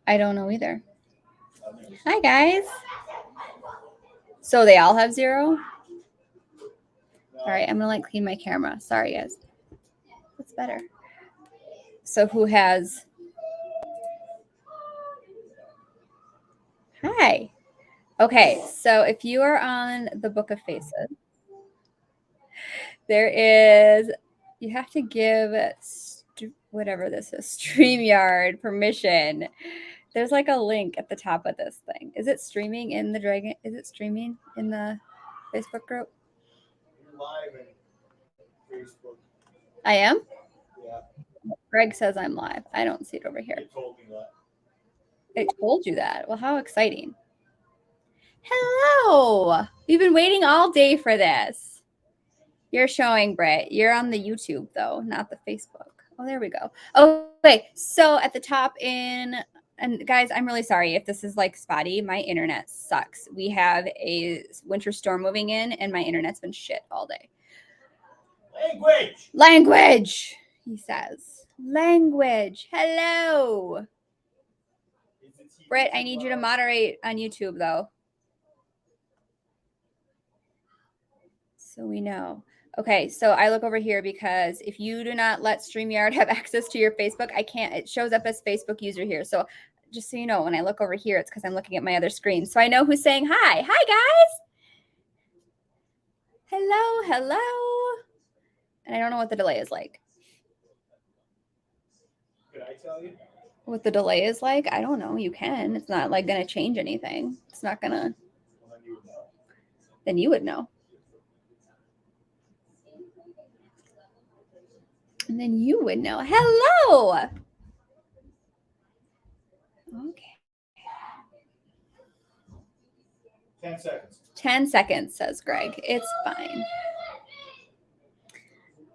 I don't know either. Hi, guys. So they all have 0? All right, I'm going to clean my camera. Sorry, guys. That's better. So who has... Hi. Okay, so if you are on the Book of Faces, there is... You have to give whatever this is, StreamYard permission. There's a link at the top of this thing. Is it streaming in the Dragon? Is it streaming in the Facebook group? You're live in Facebook. I am? Yeah. Greg says I'm live. I don't see it over here. It told me that. It told you that. Well, how exciting. Hello. We've been waiting all day for this. You're showing, Britt. You're on the YouTube, though, not the Facebook. Oh, there we go. Okay, so at the top and guys, I'm really sorry if this is spotty. My internet sucks. We have a winter storm moving in, and my internet's been shit all day. Language, he says. Language. Hello. Britt, I need you to moderate on YouTube, though. So we know. Okay, so I look over here because if you do not let StreamYard have access to your Facebook, I can't. It shows up as Facebook user here. So just so you know, when I look over here, it's because I'm looking at my other screen. So I know who's saying hi. Hi, guys. Hello, hello. And I don't know what the delay is like. Could I tell you? What the delay is like? I don't know. You can. It's not going to change anything. It's not going to. Well, then you would know. Then you would know. And then you would know. Hello. Okay. 10 seconds. 10 seconds, says Greg. It's fine.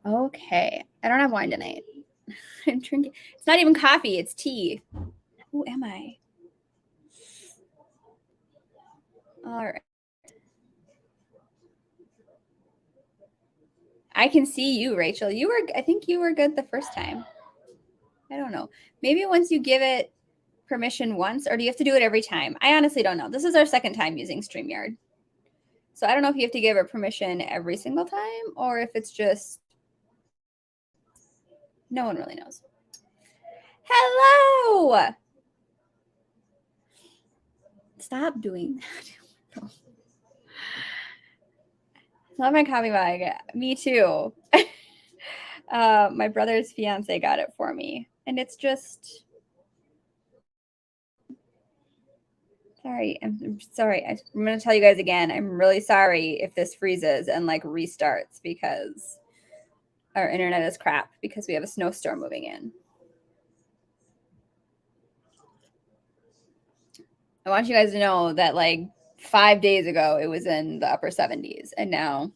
Okay. I don't have wine tonight. I'm drinking. It's not even coffee. It's tea. Who am I? All right. I can see you, Rachel. I think you were good the first time. I don't know. Maybe once you give it permission once, or do you have to do it every time? I honestly don't know. This is our second time using StreamYard. So I don't know if you have to give it permission every single time or if it's just, no one really knows. Hello. Stop doing that. Love my coffee mug. Me too. My brother's fiance got it for me. And it's just... Sorry. I'm sorry. I'm going to tell you guys again. I'm really sorry if this freezes and restarts because our internet is crap because we have a snowstorm moving in. I want you guys to know that 5 days ago, it was in the upper 70s, and now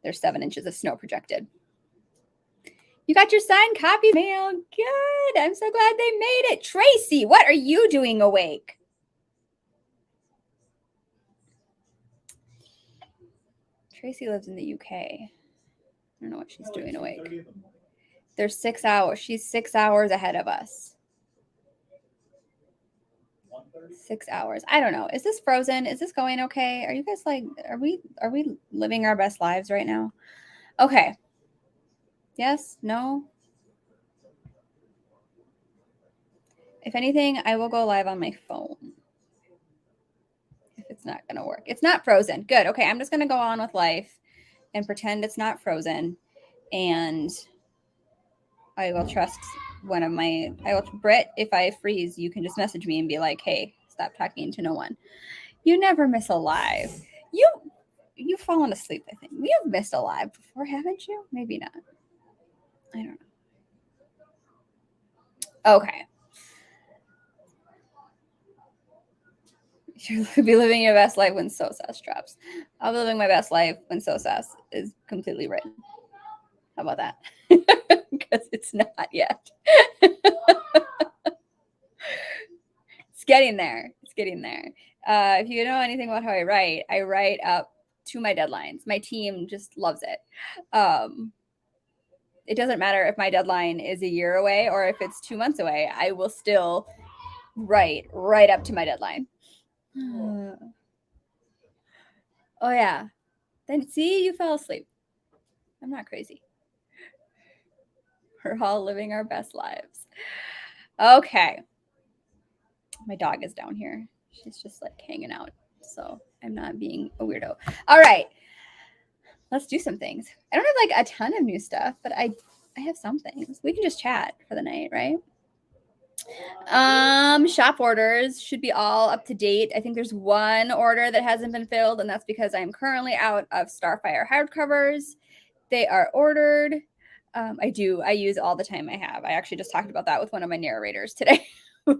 there's 7 inches of snow projected. You got your signed copy mail. Good. I'm so glad they made it. Tracy, what are you doing awake? Tracy lives in the UK. I don't know what she's doing awake. There's 6 hours. She's 6 hours ahead of us. 6 hours. I don't know. Is this frozen? Is this going okay? Are you guys are we living our best lives right now? Okay. Yes? No? If anything, I will go live on my phone. If it's not going to work. It's not frozen. Good. Okay. I'm just going to go on with life and pretend it's not frozen. And I will trust Britt, if I freeze, you can just message me and be like, hey, stop talking to no one. You never miss a live. You've fallen asleep, I think. We have missed a live before, haven't you? Maybe not. I don't know. Okay. You'll be living your best life when SOSAS drops. I'll be living my best life when SOSAS is completely written. How about that? Because it's not yet. It's getting there. It's getting there. If you know anything about how I write up to my deadlines. My team just loves it. It doesn't matter if my deadline is a year away or if it's 2 months away. I will still right up to my deadline. Oh yeah. Then see, you fell asleep. I'm not crazy. We're all living our best lives. Okay. My dog is down here. She's just like hanging out. So I'm not being a weirdo. All right. Let's do some things. I don't have like a ton of new stuff, but I have some things. We can just chat for the night, right? Shop orders should be all up to date. I think there's one order that hasn't been filled, and that's because I'm currently out of Starfire hardcovers. They are ordered. I use all the time I have. I actually just talked about that with one of my narrators today,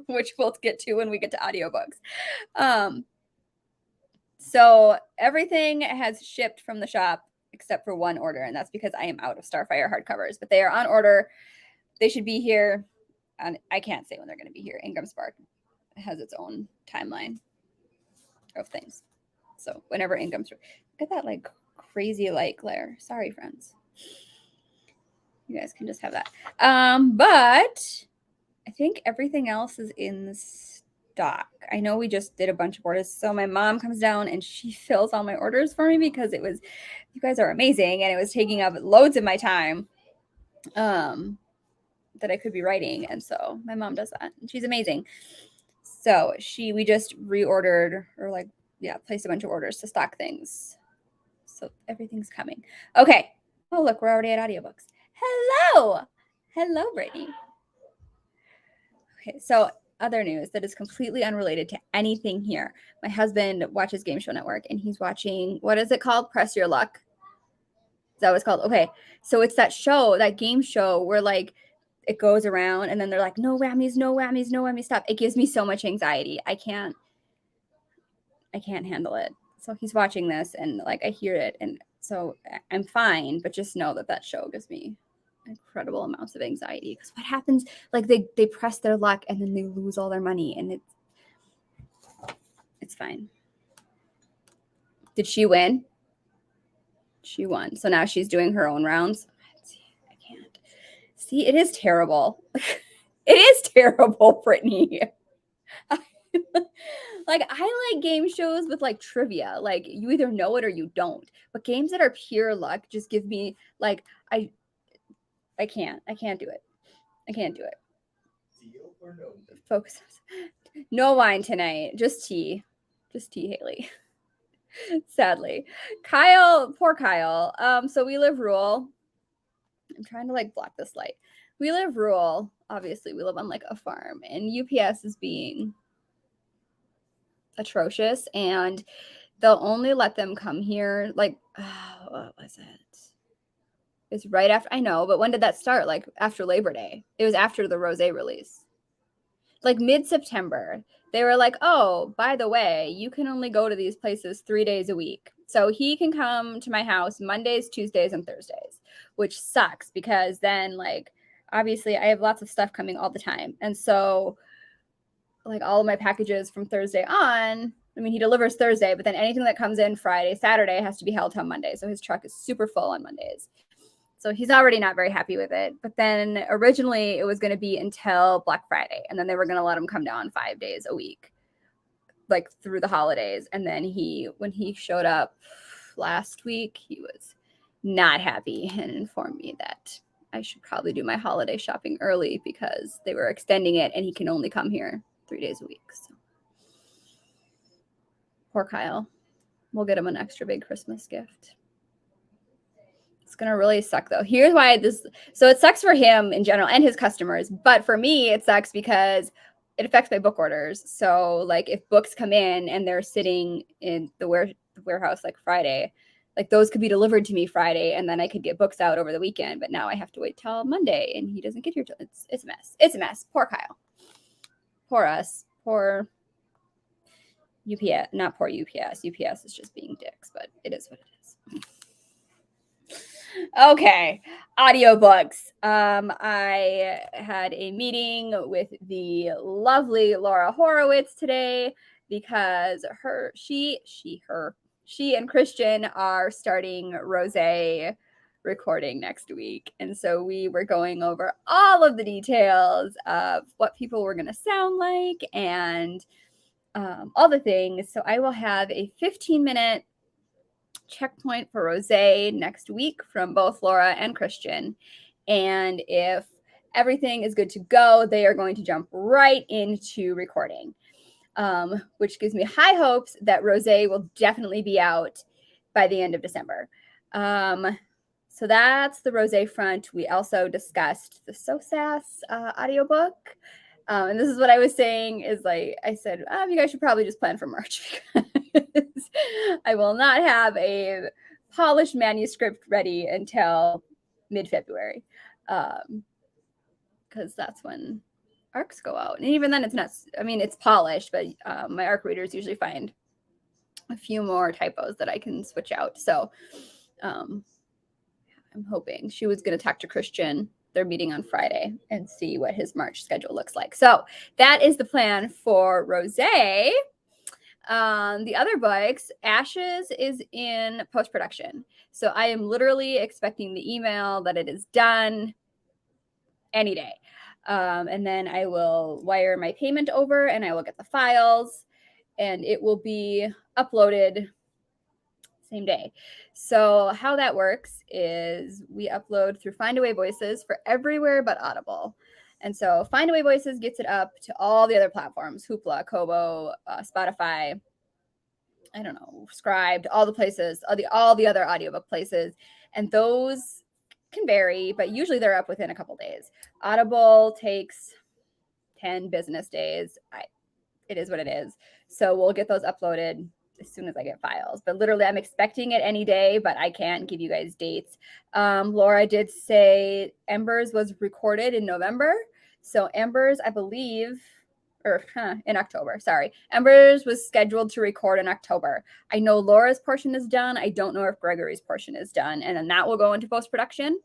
which we'll get to when we get to audiobooks. So everything has shipped from the shop except for one order, and that's because I am out of Starfire hardcovers, but they are on order. They should be here. And I can't say when they're going to be here. Ingram Spark has its own timeline of things. So whenever Ingram's, look at that like crazy light glare. Sorry, friends. You guys can just have that. But I think everything else is in stock. I know we just did a bunch of orders. So my mom comes down and she fills all my orders for me because it was, you guys are amazing. And it was taking up loads of my time. That I could be writing. And so my mom does that. And she's amazing. So we just reordered or placed a bunch of orders to stock things. So everything's coming. Okay. Oh, look, we're already at audiobooks. Hello. Hello, Brittany. Okay. So other news that is completely unrelated to anything here. My husband watches Game Show Network and he's watching, what is it called? Press Your Luck. Is that what it's called? Okay. So it's that show, that game show where like, it goes around and then they're like, no whammies, no whammies, no whammies, stop. It gives me so much anxiety. I can't handle it. So he's watching this and like I hear it. And so I'm fine, but just know that show gives me incredible amounts of anxiety. Because what happens, like they press their luck and then they lose all their money and it's fine. Did she win? She won. So now she's doing her own rounds. See, it is terrible. It is terrible, Brittany. Like, I like game shows with like trivia. Like, you either know it or you don't. But games that are pure luck just give me like I can't do it. I can't do it. Deal or no? Focus. No wine tonight. Just tea. Just tea, Haley. Sadly. Kyle, poor Kyle. So we live rural. I'm trying to like block this light. We live rural. Obviously, we live on like a farm, and UPS is being atrocious, and they'll only let them come here. Like, what was it? It's right after. I know, but when did that start? Like after Labor Day. It was after the Rosé release. Like mid-September. They were like, oh, by the way, you can only go to these places 3 days a week. So he can come to my house Mondays, Tuesdays, and Thursdays, which sucks because then like, obviously I have lots of stuff coming all the time. And so like all of my packages from Thursday on, I mean, he delivers Thursday, but then anything that comes in Friday, Saturday has to be held till Monday. So his truck is super full on Mondays. So he's already not very happy with it. But then originally it was going to be until Black Friday. And then they were going to let him come down 5 days a week, like through the holidays. And then when he showed up last week, he was not happy and informed me that I should probably do my holiday shopping early because they were extending it and he can only come here 3 days a week. So poor Kyle. We'll get him an extra big Christmas gift. It's going to really suck though. Here's why so it sucks for him in general and his customers, but for me, it sucks because it affects my book orders. So like if books come in and they're sitting in the warehouse like Friday, like those could be delivered to me Friday and then I could get books out over the weekend, but now I have to wait till Monday and he doesn't get here till it's a mess. It's a mess. Poor Kyle. Poor us. Poor UPS. Not poor UPS. UPS is just being dicks, but it is what it is. Okay, audiobooks. I had a meeting with the lovely Laura Horowitz today because she and Christian are starting Rosé recording next week. And so we were going over all of the details of what people were going to sound like and all the things. So I will have a 15-minute checkpoint for Rosé next week from both Laura and Christian. And if everything is good to go, they are going to jump right into recording, which gives me high hopes that Rosé will definitely be out by the end of December. So that's the Rosé front. We also discussed the SOSAS audiobook. And this is what I was saying is like, I said, you guys should probably just plan for March because I will not have a polished manuscript ready until mid-February. Because that's when ARCs go out. And even then it's not, I mean, it's polished, but my ARC readers usually find a few more typos that I can switch out. So I'm hoping. She was going to talk to Christian. They're meeting on Friday and see what his March schedule looks like. So that is the plan for Rosé. The other books, Ashes is in post-production. So I am literally expecting the email that it is done any day. And then I will wire my payment over and I will get the files and it will be uploaded same day. So how that works is we upload through Findaway Voices for everywhere but Audible. And so Findaway Voices gets it up to all the other platforms, Hoopla, Kobo, Spotify, I don't know, Scribed, all the places, all the other audiobook places. And those can vary, but usually they're up within a couple days. Audible takes 10 business days. It is what it is. So we'll get those uploaded as soon as I get files. But literally, I'm expecting it any day, but I can't give you guys dates. Laura did say Embers was recorded in November. So Embers, I believe, in October, sorry. Embers was scheduled to record in October. I know Laura's portion is done. I don't know if Gregory's portion is done. And then that will go into post-production.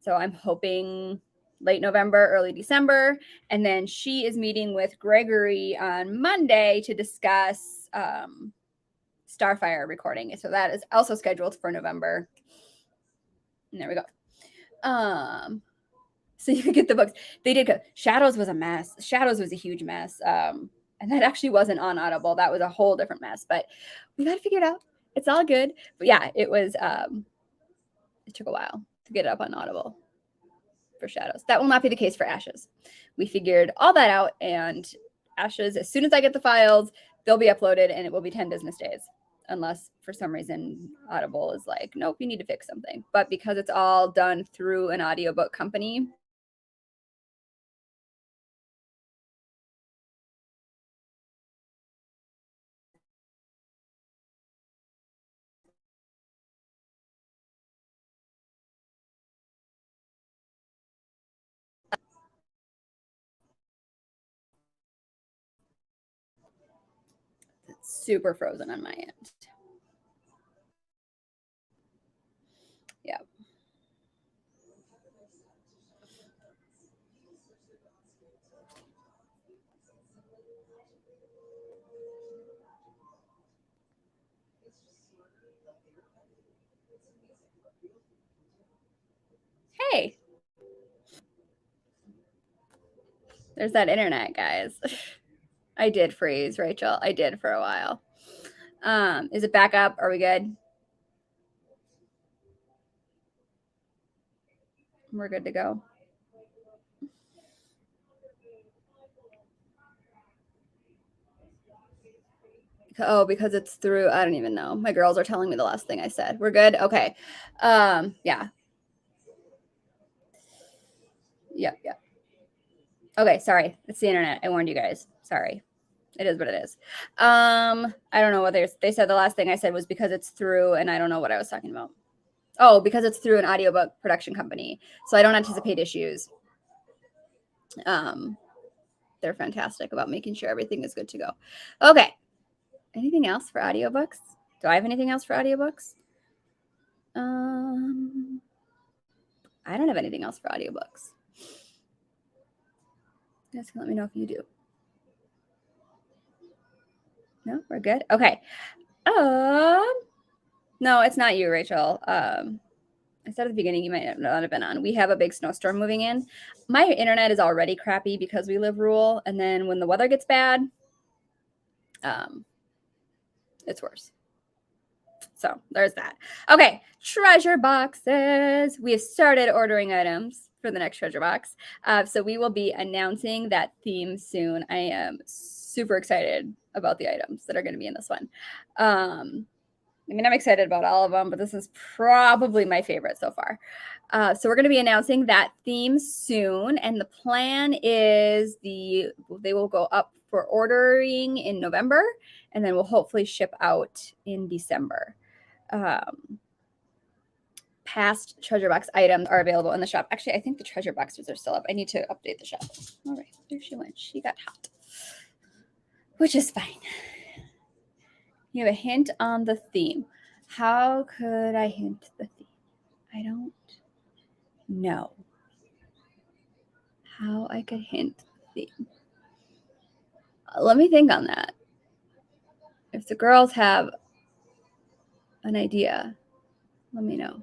So I'm hoping late November, early December. And then she is meeting with Gregory on Monday to discuss Starfire recording. So that is also scheduled for November. And there we go. So you can get the books. They did go. Shadows was a mess. Shadows was a huge mess. And that actually wasn't on Audible. That was a whole different mess. But we got to figure it out. It's all good. But yeah, it was. It took a while to get it up on Audible for Shadows. That will not be the case for Ashes. We figured all that out, and Ashes, as soon as I get the files, they'll be uploaded, and it will be 10 business days. Unless for some reason Audible is like, nope, you need to fix something. But because it's all done through an audiobook company, it's super frozen on my end. Yeah. Hey, there's that internet, guys. I did freeze, Rachel. I did for a while. Is it back up? Are we good? We're good to go. Oh, because it's through, I don't even know. My girls are telling me the last thing I said. We're good? Okay. Yeah. Yep. Okay, sorry. It's the internet. I warned you guys. Sorry. It is what it is. I don't know what they said the last thing I said was because it's through, and I don't know what I was talking about. Oh, because it's through an audiobook production company. So I don't anticipate issues. They're fantastic about making sure everything is good to go. Okay. Anything else for audiobooks? Do I have anything else for audiobooks? I don't have anything else for audiobooks. You guys can let me know if you do. No, we're good. Okay. No, it's not you, Rachel. I I said at the beginning, you might not have been on. We have a big snowstorm moving in. My internet is already crappy because we live rural. And then when the weather gets bad, it's worse. So there's that. Okay, treasure boxes. We have started ordering items for the next treasure box. So we will be announcing that theme soon. I am super excited about the items that are going to be in this one. I mean, I'm excited about all of them, but this is probably my favorite so far. So we're going to be announcing that theme soon. And the plan is they will go up for ordering in November, and then we'll hopefully ship out in December. Past treasure box items are available in the shop. Actually, I think the treasure boxes are still up. I need to update the shop. All right, there she went. She got hot, which is fine. You have a hint on the theme. How could I hint the theme? I don't know how I could hint the theme. Let me think on that. If the girls have an idea, let me know.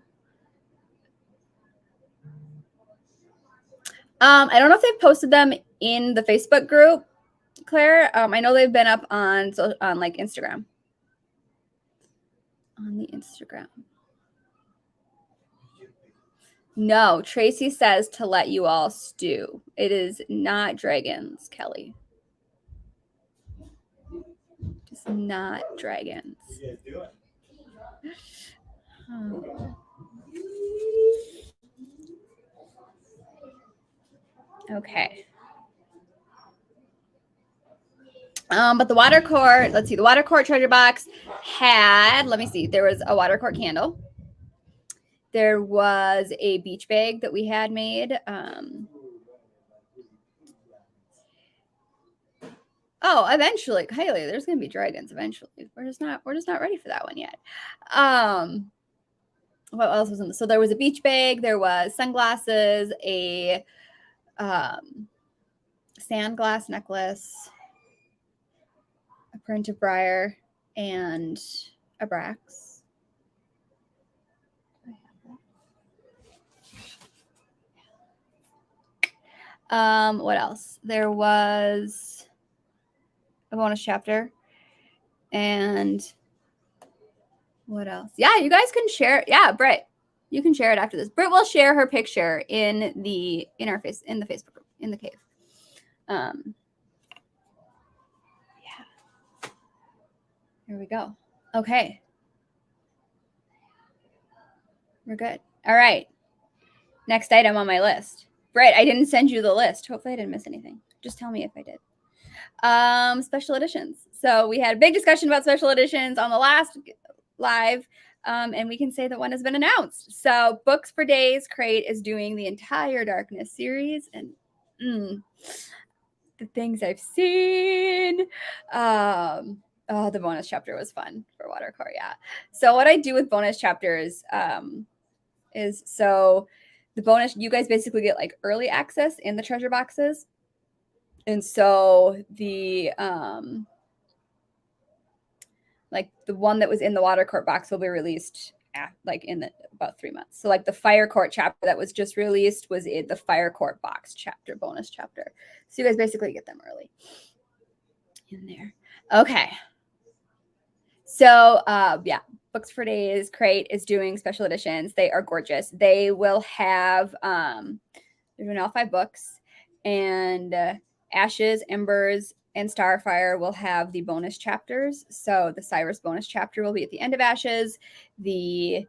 I don't know if they've posted them in the Facebook group, Claire. I know they've been up on like Instagram. On the Instagram. No, Tracy says to let you all stew. It is not dragons, Kelly. It's not dragons. What are you guys doing? Okay. But the water court, let's see, the water court treasure box had, let me see, there was a water court candle. There was a beach bag that we had made. Oh, eventually, Kylie, there's gonna be dragons eventually. We're just not ready for that one yet. What else was in this? So there was a beach bag, there was sunglasses, a sand glass necklace, a print of Briar, and a Brax. What else? There was a bonus chapter, and what else? Yeah, you guys can share. Yeah, Britt, you can share it after this. Britt will share her picture in the Facebook group, in the cave. Yeah. Here we go. Okay. We're good. All right. Next item on my list. Britt, I didn't send you the list. Hopefully I didn't miss anything. Just tell me if I did. Special editions. So we had a big discussion about special editions on the last live, and we can say that one has been announced. So Books for Days Crate is doing the entire Darkness series, and the things I've seen. Oh, the bonus chapter was fun for Watercore, yeah. So what I do with bonus chapters is so the bonus, you guys basically get like early access in the treasure boxes. And so the like the one that was in the water court box will be released like in about 3 months. So like the fire court chapter that was just released was in the fire court box chapter, bonus chapter. So you guys basically get them early in there. Okay. So yeah, Books for Days Crate is doing special editions. They are gorgeous. They will have they're doing all 5 books, and Ashes, Embers, and Starfire will have the bonus chapters. So the Cyrus bonus chapter will be at the end of Ashes. The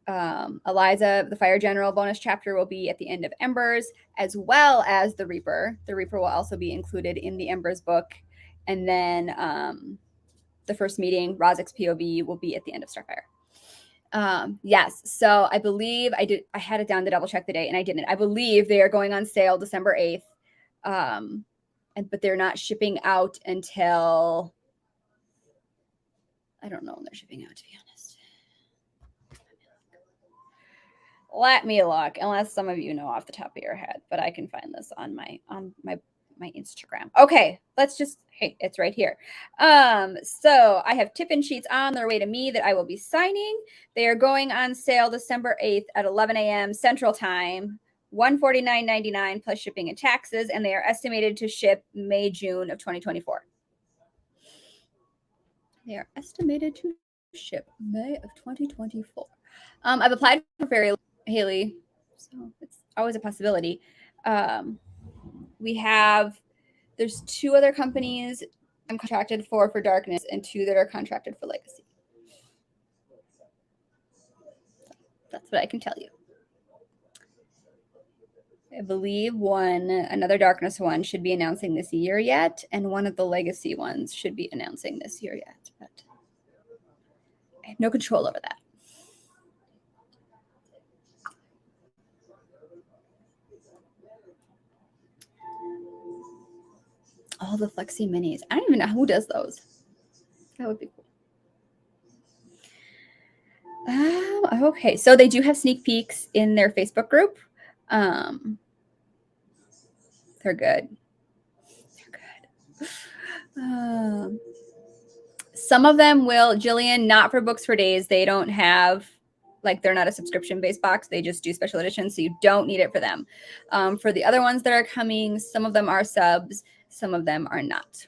Eliza, the Fire General bonus chapter will be at the end of Embers, as well as the Reaper. The Reaper will also be included in the Embers book. And then the first meeting, Rozik's POV, will be at the end of Starfire. Yes, so I believe I had it down to double check the date, and I didn't. I believe they are going on sale December 8th. But they're not shipping out until, I don't know when they're shipping out, to be honest. Let me look, unless some of you know off the top of your head, but I can find this on my my Instagram. Okay, let's just, hey, it's right here. So I have tip-in sheets on their way to me that I will be signing. They are going on sale December 8th at 11 a.m. Central Time, $149.99 plus shipping and taxes, and they are estimated to ship May, June of 2024. They are estimated to ship May of 2024. I've applied for Fairy Haley, so it's always a possibility. There's 2 other companies I'm contracted for Darkness and 2 that are contracted for Legacy. That's what I can tell you. I believe another Darkness one should be announcing this year yet, and one of the Legacy ones should be announcing this year yet, but I have no control over that. All the Flexi Minis. I don't even know who does those. That would be cool. Okay, so they do have sneak peeks in their Facebook group. They're good. They're good. Some of them will, Jillian, not for Books for Days. They don't have, like, they're not a subscription-based box. They just do special editions, so you don't need it for them. For the other ones that are coming, some of them are subs, some of them are not.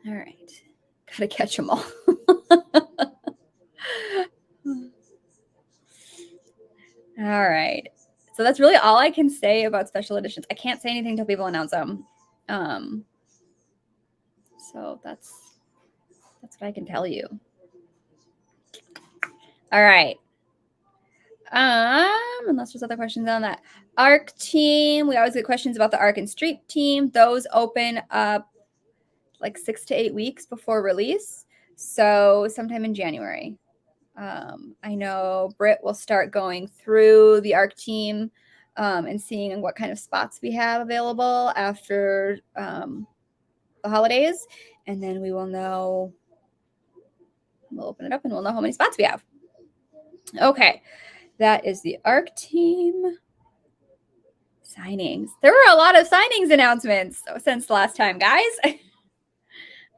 All right. Gotta catch them all. All right. So that's really all I can say about special editions. I can't say anything until people announce them. So that's what I can tell you. All right. Unless there's other questions on that. ARC team. We always get questions about the ARC and Street team. Those open up like 6 to 8 weeks before release. So sometime in January. I know Britt will start going through the ARC team and seeing what kind of spots we have available after the holidays. And then we will know, we'll open it up and we'll know how many spots we have. Okay. That is the ARC team. Signings. There were a lot of signings announcements since last time, guys.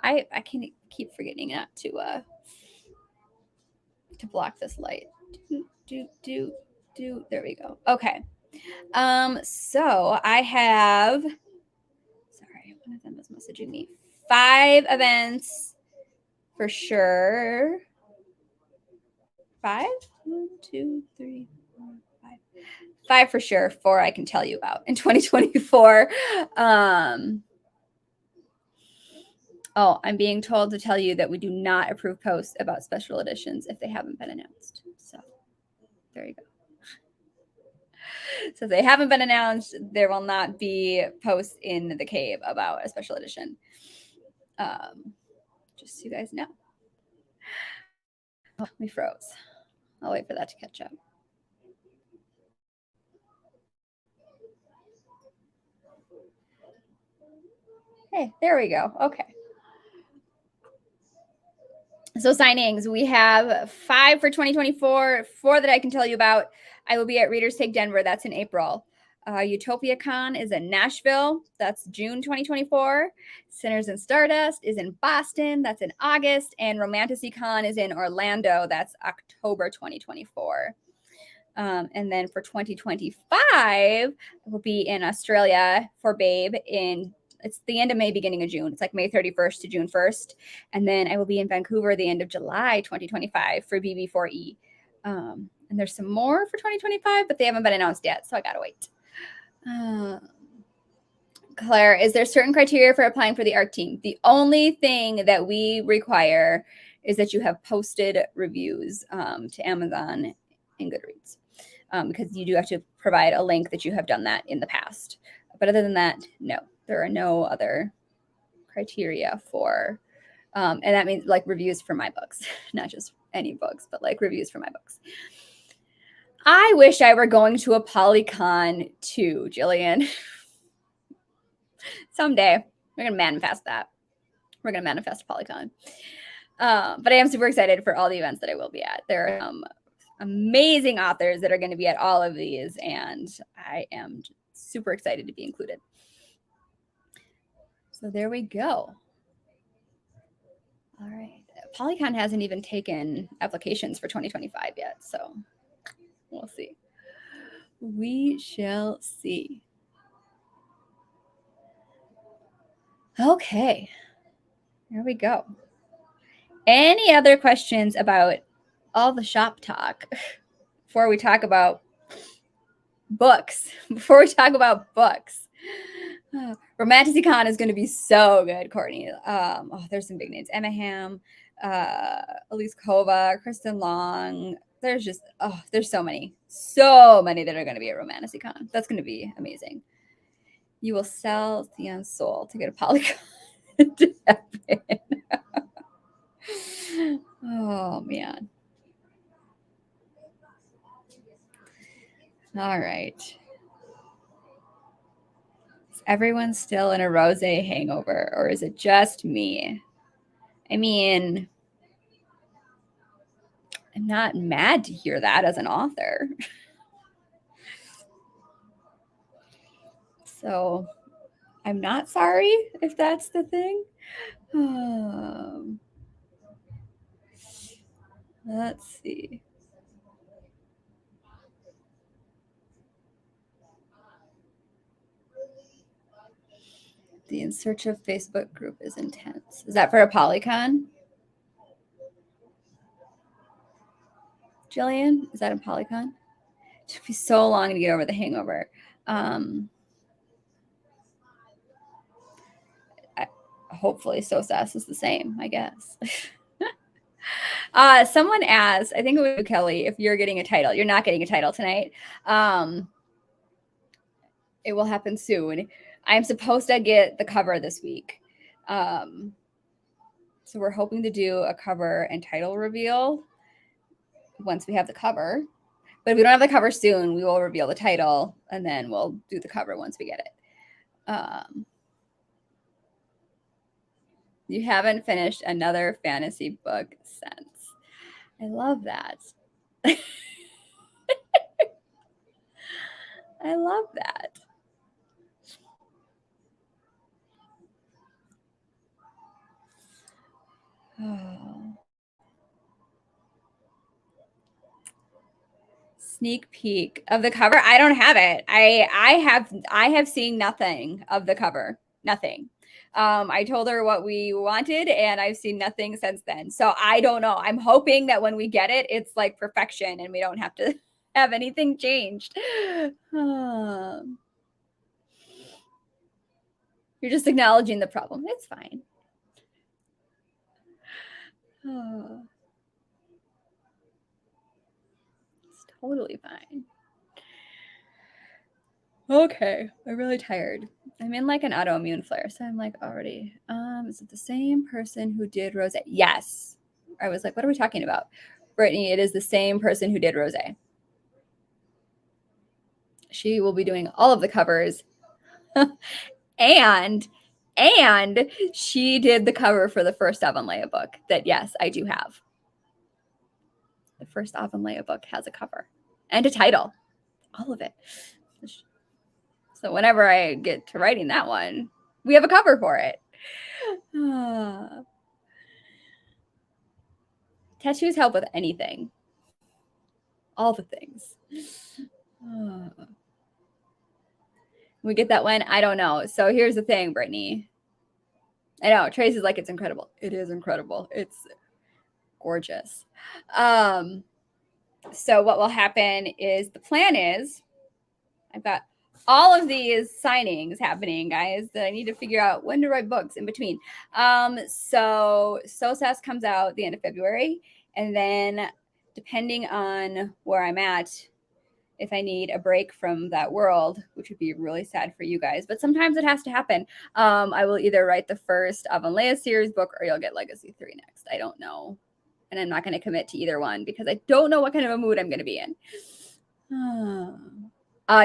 I can keep forgetting not to block this light. There we go. Okay. So I have, sorry, one of them is messaging me. 5 events for sure. 5? 1, 2, 3, 4, 5. 5 for sure. 4 I can tell you about in 2024. Oh, I'm being told to tell you that we do not approve posts about special editions if they haven't been announced. So there you go. So if they haven't been announced, there will not be posts in the cave about a special edition. Just so you guys know. Oh, we froze. I'll wait for that to catch up. Hey, there we go. Okay. So signings, we have 5 for 2024, 4 that I can tell you about. I will be at Readers Take Denver. That's in April. Utopia Con is in Nashville. That's June 2024. Sinners and Stardust is in Boston. That's in August. And Romantasy Con is in Orlando. That's October 2024. And then for 2025, I will be in Australia for Babe it's the end of May, beginning of June. It's like May 31st to June 1st. And then I will be in Vancouver the end of July 2025 for BB4E. And there's some more for 2025, but they haven't been announced yet, so I got to wait. Claire, is there certain criteria for applying for the ARC team? The only thing that we require is that you have posted reviews to Amazon and Goodreads, because you do have to provide a link that you have done that in the past. But other than that, no. There are no other criteria for, and that means like reviews for my books, not just any books, but like reviews for my books. I wish I were going to a Polycon too, Jillian. Someday we're going to manifest that. We're going to manifest Polycon. But I am super excited for all the events that I will be at. There are amazing authors that are going to be at all of these, and I am super excited to be included. So there we go. All right. Polycon hasn't even taken applications for 2025 yet, so we'll see. We shall see. Okay. There we go. Any other questions about all the shop talk before we talk about books? Romanticycon is going to be so good, Courtney. There's some big names. Emma Ham, Elise Kova, Kristen Long. There's just, there's so many that are going to be at Romanticycon. That's going to be amazing. You will sell Theon's soul to get a Polycon to happen. Oh, man. All right. Is everyone still in a rosé hangover, or is it just me? I mean, I'm not mad to hear that as an author. So I'm not sorry if that's the thing. Let's see. The In Search of Facebook group is intense. Is that for a Polycon? Jillian, is that a Polycon? It took me so long to get over the hangover. Hopefully SOSAS is the same, I guess. Someone asked, I think it was Kelly, if you're getting a title. You're not getting a title tonight. It will happen soon. I'm supposed to get the cover this week. So we're hoping to do a cover and title reveal once we have the cover. But if we don't have the cover soon, we will reveal the title, and then we'll do the cover once we get it. You haven't finished another fantasy book since. I love that. I love that. Oh. Sneak peek of the cover. I don't have it. I have seen nothing of the cover. Nothing. I told her what we wanted, and I've seen nothing since then. So I don't know. I'm hoping that when we get it, it's like perfection and we don't have to have anything changed. You're just acknowledging the problem. It's fine. It's totally fine. Okay, I'm really tired. I'm in like an autoimmune flare, so I'm like already. Is it the same person who did Rosé? Yes. I was like, what are we talking about? Brittany, it is the same person who did Rosé. She will be doing all of the covers. and she did the cover for the first Avonlea book that, yes, I do have. The first Avonlea book has a cover and a title. All of it. So whenever I get to writing that one, we have a cover for it. Tattoos help with anything. All the things. We get that one? I don't know. So here's the thing, Brittany. I know. Tracy's like, it's incredible. It is incredible. It's gorgeous. So what will happen is, the plan is, I've got all of these signings happening, guys, that I need to figure out when to write books in between. So SOSAS comes out the end of February, and then depending on where I'm at, if I need a break from that world, which would be really sad for you guys, but sometimes it has to happen. I will either write the first Avonlea series book, or you'll get Legacy 3 next. I don't know. And I'm not going to commit to either one because I don't know what kind of a mood I'm going to be in.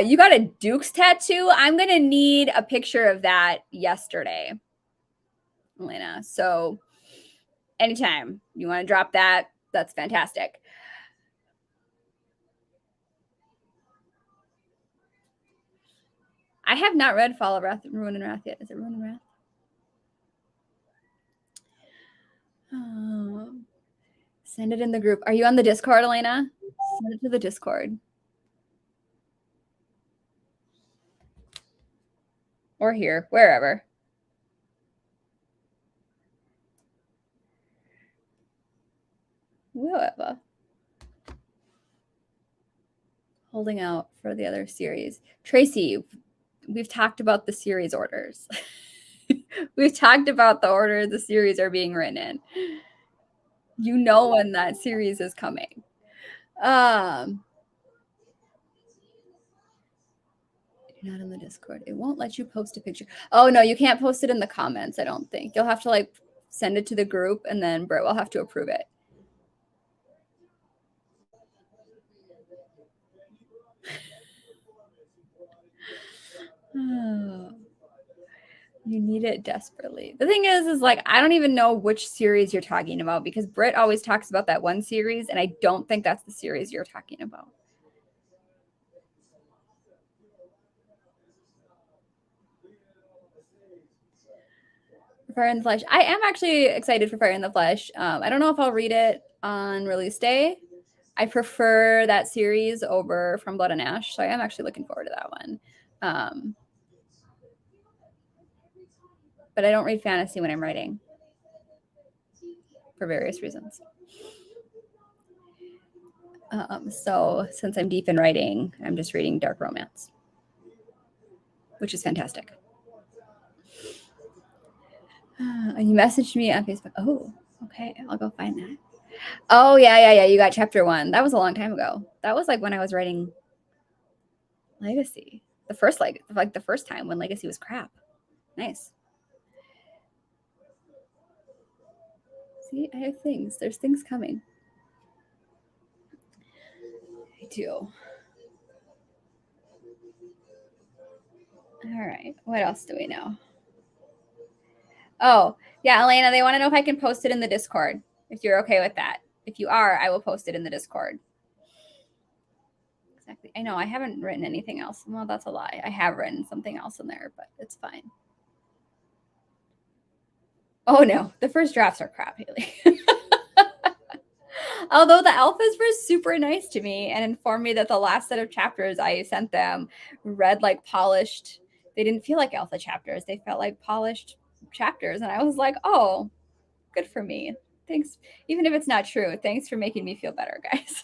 You got a Duke's tattoo? I'm going to need a picture of that yesterday, Elena. So anytime you want to drop that, that's fantastic. I have not read Fall of Wrath, Ruin and Wrath yet. Is it Ruin and Wrath? Oh. Send it in the group. Are you on the Discord, Elena? Send it to the Discord. Or here, wherever. Whoever. Holding out for the other series. Tracy, we've talked about the series orders. We've talked about the order the series are being written in. You know when that series is coming. You're not in the Discord. It won't let you post a picture. Oh, no, you can't post it in the comments, I don't think. You'll have to like send it to the group and then Britt will have to approve it. You need it desperately. The thing is like, I don't even know which series you're talking about because Britt always talks about that one series, and I don't think that's the series you're talking about. Fire in the Flesh. I am actually excited for Fire in the Flesh. I don't know if I'll read it on release day. I prefer that series over From Blood and Ash, so I am actually looking forward to that one. But I don't read fantasy when I'm writing for various reasons. So since I'm deep in writing, I'm just reading dark romance, which is fantastic. And you messaged me on Facebook. Oh, okay. I'll go find that. Oh, yeah. You got chapter 1. That was a long time ago. That was like when I was writing Legacy. The first the first time when Legacy was crap. Nice. See, I have things. There's things coming. I do. All right. What else do we know? Oh, yeah, Elena, they want to know if I can post it in the Discord, if you're okay with that. If you are, I will post it in the Discord. Exactly. I know, I haven't written anything else. Well, that's a lie. I have written something else in there, but it's fine. Oh, no. The first drafts are crap, Haley. Although the alphas were super nice to me and informed me that the last set of chapters I sent them read like polished. They didn't feel like alpha chapters. They felt like polished chapters. And I was like, oh, good for me. Thanks. Even if it's not true, thanks for making me feel better, guys.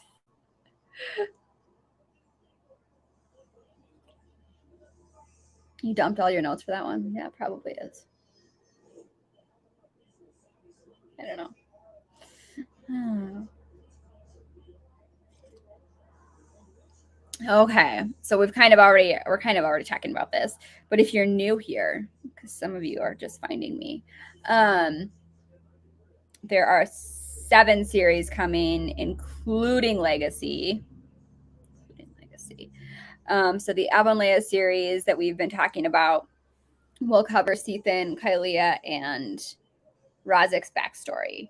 You dumped all your notes for that one? Yeah, probably is. I don't know. Okay, so we're kind of already talking about this, but if you're new here, because some of you are just finding me, there are 7 series coming, including Legacy. So the Avonlea series that we've been talking about will cover Sethan, Kylea, and Razik's backstory.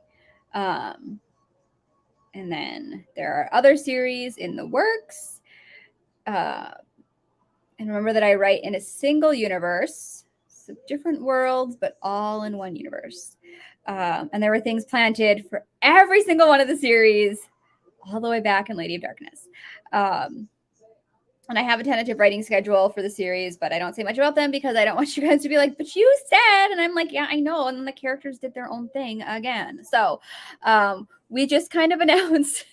And then there are other series in the works. And remember that I write in a single universe, so different worlds, but all in one universe. And there were things planted for every single one of the series, all the way back in Lady of Darkness. And I have a tentative writing schedule for the series, but I don't say much about them because I don't want you guys to be like, but you said, and I'm like, yeah, I know. And then the characters did their own thing again. So we just kind of announce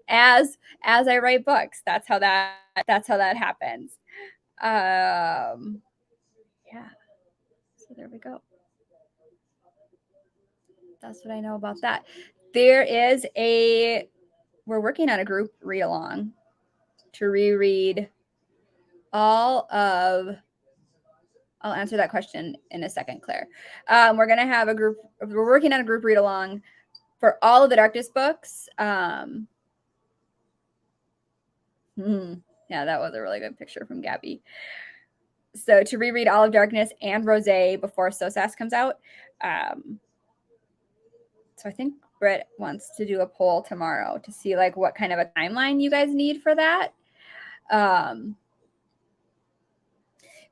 as I write books. That's how that happens. Yeah. So there we go. That's what I know about that. We're working on a group read along to reread all of, I'll answer that question in a second, Claire. We're working on a group read along for all of the Darkness books. Yeah, that was a really good picture from Gabby. So to reread all of Darkness and Rosé before SOSAS comes out. So I think Britt wants to do a poll tomorrow to see like what kind of a timeline you guys need for that.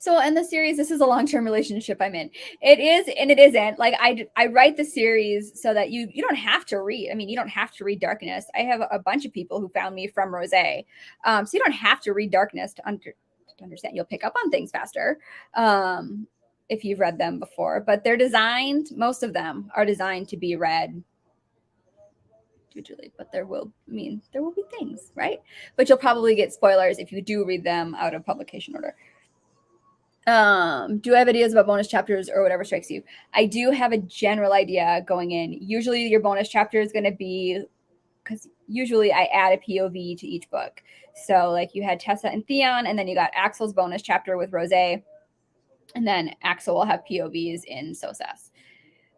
So in the series, this is a long-term relationship I'm in. It is and it isn't. Like I write the series so that you don't have to read. I mean, you don't have to read Darkness. I have a bunch of people who found me from Rosé. So you don't have to read Darkness to understand. You'll pick up on things faster if you've read them before. But they're designed, most of them are designed to be read individually, but there will be things, right? But you'll probably get spoilers if you do read them out of publication order. Do I have ideas about bonus chapters or whatever strikes you? I do have a general idea going in. Usually your bonus chapter is going to be, because usually I add a POV to each book. So like you had Tessa and Theon, and then you got Axel's bonus chapter with Rosé, and then Axel will have POVs in Sosas.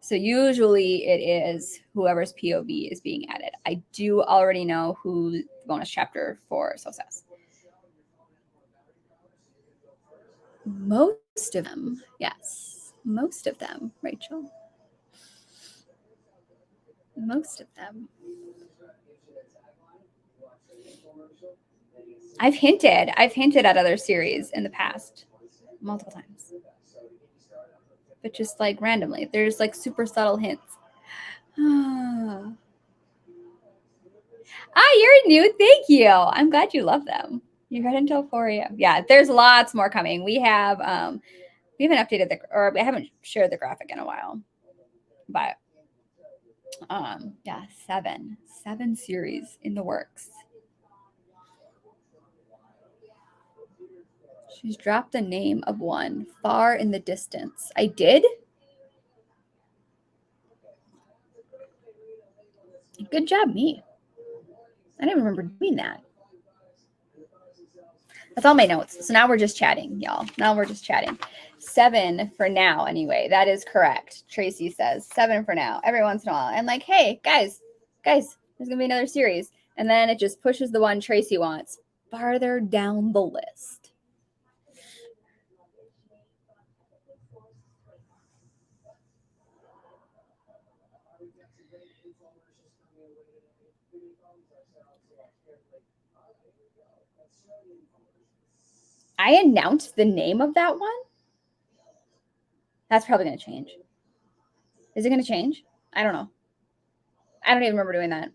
So usually it is whoever's POV is being added. I do already know who the bonus chapter for Sosas. Most of them, yes. Most of them, Rachel. Most of them. I've hinted at other series in the past multiple times. But just like randomly. There's like super subtle hints. You're new. Thank you. I'm glad you love them. You read until 4 a.m. Yeah, there's lots more coming. We haven't updated I haven't shared the graphic in a while. But yeah, seven series in the works. She's dropped the name of one far in the distance. I did? Good job, me. I didn't remember doing that. That's all my notes. So now we're just chatting, y'all. Now we're just chatting. 7 for now, anyway. That is correct. Tracy says 7 for now. Every once in a while. And like, hey, guys, there's going to be another series. And then it just pushes the one Tracy wants farther down the list. I announced the name of that one? That's probably going to change. Is it going to change? I don't know. I don't even remember doing that.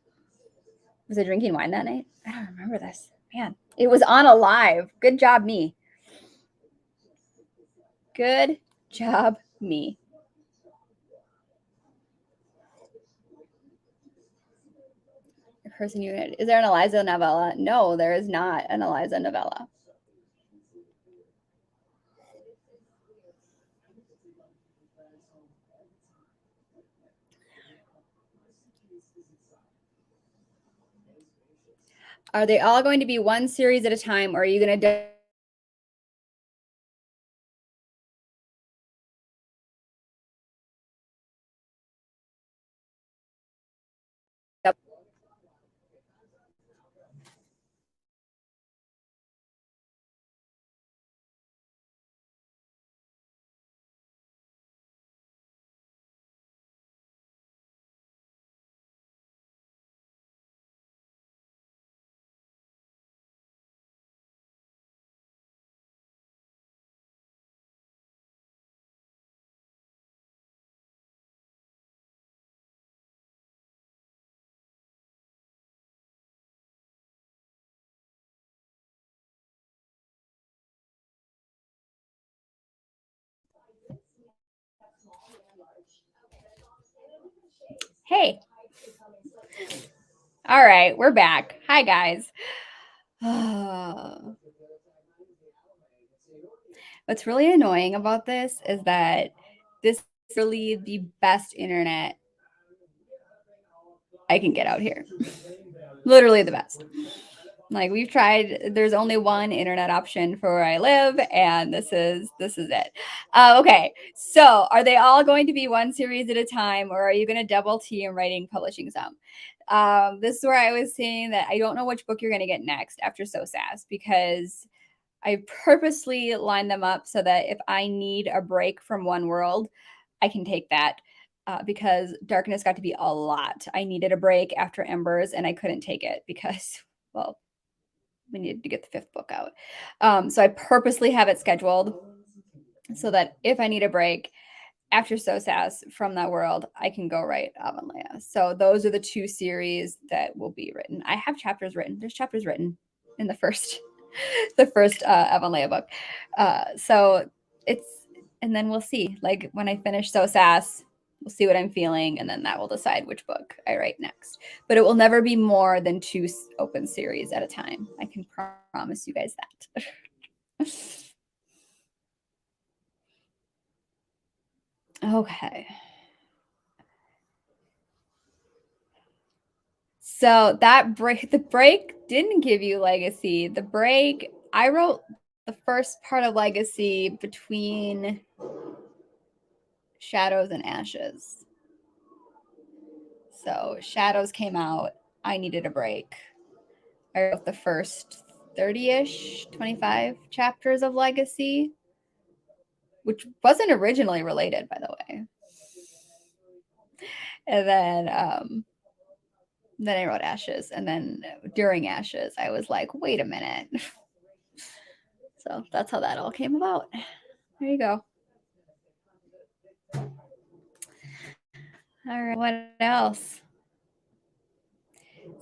Was I drinking wine that night? I don't remember this. Man, it was on a live. Good job, me. Good job, me. The person unit. Is there an Eliza novella? No, there is not an Eliza novella. Are they all going to be one series at a time, or are you going to Hey. All right, we're back. Hi, guys. What's really annoying about this is that this is really the best internet I can get out here. Literally the best. Like we've tried, there's only one internet option for where I live, and this is it. Okay, so are they all going to be one series at a time, or are you going to double team writing, publishing some? This is where I was saying that I don't know which book you're going to get next after Sosas, because I purposely line them up so that if I need a break from one world, I can take that. Because Darkness got to be a lot. I needed a break after Embers, and I couldn't take it because, well, we needed to get the 5th book out. So I purposely have it scheduled so that if I need a break after SOSAS from that world, I can go write Avonlea. So those are the 2 series that will be written. I have chapters written. There's chapters written in the first Avonlea book. So it's, and then we'll see. Like when I finish SOSAS, we'll see what I'm feeling, and then that will decide which book I write next. But it will never be more than 2 open series at a time. I can promise you guys that. Okay. So that break, the break didn't give you Legacy. The break, I wrote the first part of Legacy between Shadows and Ashes. So Shadows came out. I needed a break. I wrote the first 30-ish, 25 chapters of Legacy, which wasn't originally related, by the way. And then I wrote Ashes. And then during Ashes, I was like, wait a minute. So that's how that all came about. There you go. All right. What else?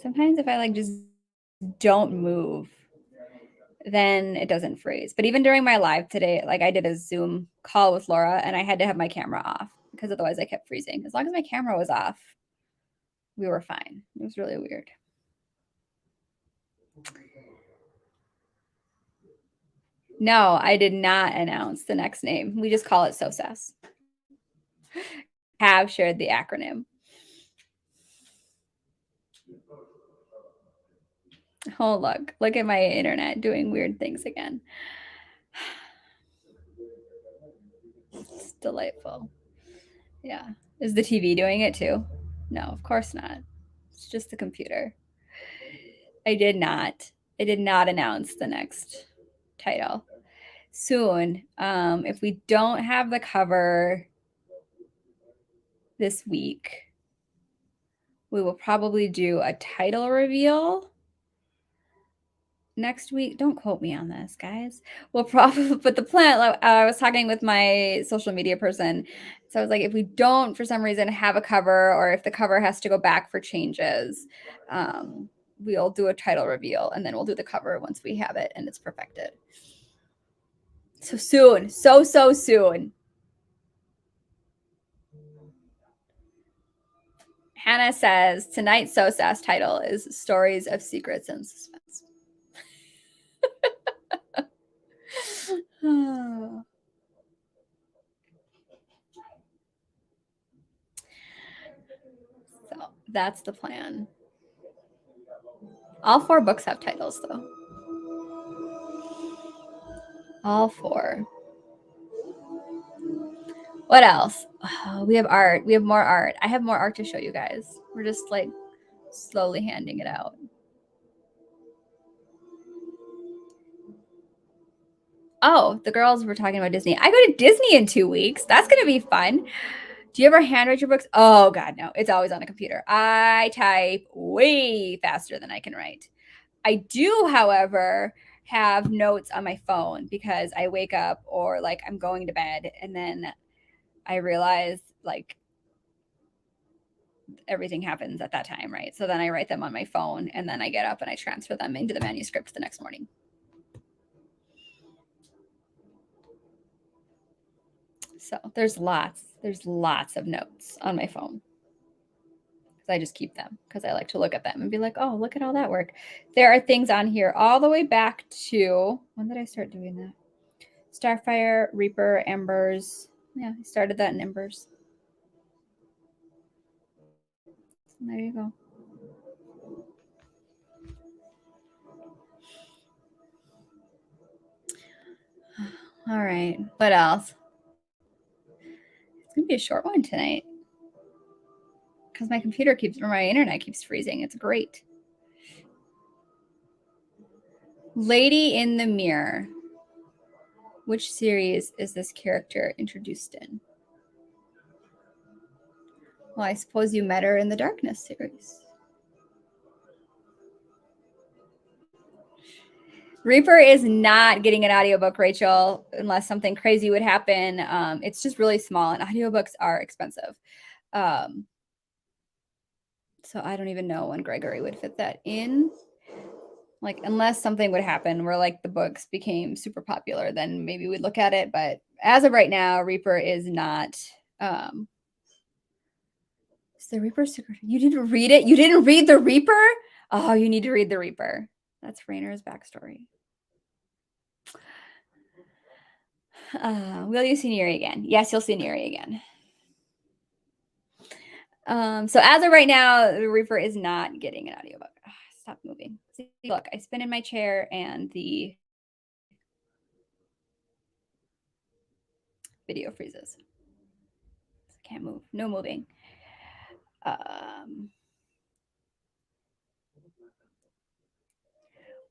Sometimes if I like just don't move, then it doesn't freeze. But even during my live today, like I did a Zoom call with Laura and I had to have my camera off because otherwise I kept freezing. As long as my camera was off, we were fine. It was really weird. No, I did not announce the next name. We just call it SOSAS. Have shared the acronym. Oh, look at my internet doing weird things again. It's delightful. Yeah. Is the TV doing it too? No, of course not. It's just the computer. I did not announce the next title. Soon, if we don't have the cover this week, we will probably do a title reveal next week. Don't quote me on this, guys. We'll probably, but the plan, I was talking with my social media person. So I was like, if we don't, for some reason, have a cover, or if the cover has to go back for changes, we'll do a title reveal and then we'll do the cover once we have it and it's perfected. So soon, so soon. Hannah says tonight's SOSAS title is Stories of Secrets and Suspense. So that's the plan. All 4 books have titles, though. All 4. What else? Oh, we have art. We have more art. I have more art to show you guys. We're just like slowly handing it out. Oh, the girls were talking about Disney. I go to Disney in 2 weeks. That's going to be fun. Do you ever handwrite your books? Oh, God, no. It's always on a computer. I type way faster than I can write. I do, however, have notes on my phone because I wake up or like I'm going to bed and then I realize like everything happens at that time, right? So then I write them on my phone and then I get up and I transfer them into the manuscript the next morning. So there's lots of notes on my phone. I just keep them because I like to look at them and be like, oh, look at all that work. There are things on here all the way back to, when did I start doing that? Starfire, Reaper, Embers. Yeah, I started that in Embers. There you go. All right. What else? It's going to be a short one tonight because my computer keeps, or my internet keeps freezing. It's great. Lady in the Mirror. Which series is this character introduced in? Well, I suppose you met her in the Darkness series. Reaper is not getting an audiobook, Rachel, unless something crazy would happen. It's just really small, and audiobooks are expensive. So I don't even know when Gregory would fit that in. Like, unless something would happen where like the books became super popular, then maybe we'd look at it. But as of right now, Reaper is not. Is the Reaper secret? You didn't read it? You didn't read the Reaper? Oh, you need to read the Reaper. That's Raynor's backstory. Will you see Neri again? Yes, you'll see Neri again. So as of right now, the Reaper is not getting an audiobook. Stop moving. See, look, I spin in my chair and the video freezes. I can't move. No moving.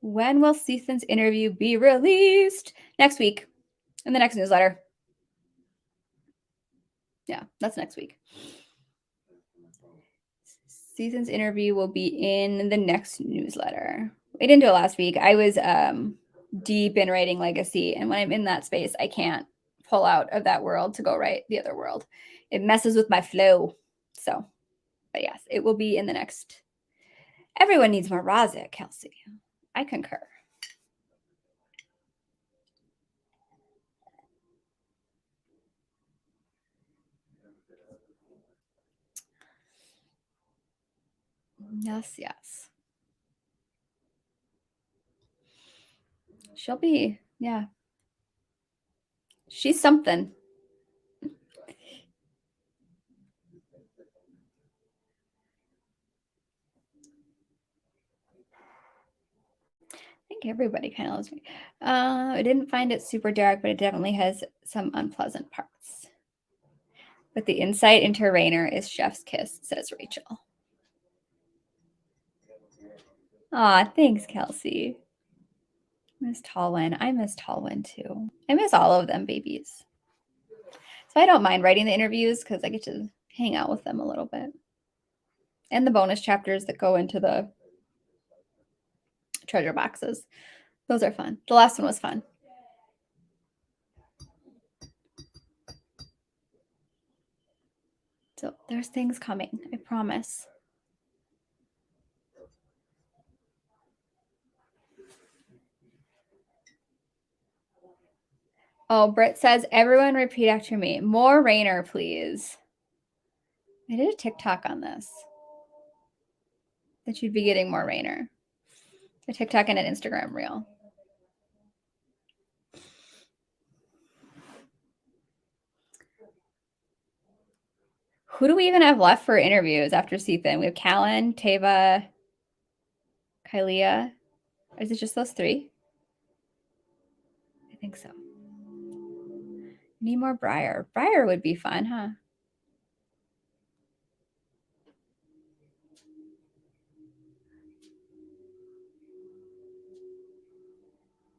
When will Sethan's interview be released? Next week. In the next newsletter. Yeah, that's next week. Sethan's interview will be in the next newsletter. I didn't do it last week. I was deep in writing Legacy, and when I'm in that space, I can't pull out of that world to go write the other world. It messes with my flow. So, but yes, it will be in the next. Everyone needs more Raza, Kelsey. I concur. Yes, yes. She'll be, yeah. She's something. I think everybody kind of loves me. I didn't find it super dark, but it definitely has some unpleasant parts. But the insight into Raynor is chef's kiss, says Rachel. Aw, thanks, Kelsey. Miss Tallwyn. I miss Tallwyn too. I miss all of them babies. So I don't mind writing the interviews because I get to hang out with them a little bit. And the bonus chapters that go into the treasure boxes. Those are fun. The last one was fun. So there's things coming, I promise. Oh, Britt says, everyone repeat after me. More Raynor, please. I did a TikTok on this. That you'd be getting more Raynor. A TikTok and an Instagram reel. Who do we even have left for interviews after Sethan? We have Callan, Teva, Kylea. Is it just those three? I think so. Need more Briar. Briar would be fun, huh?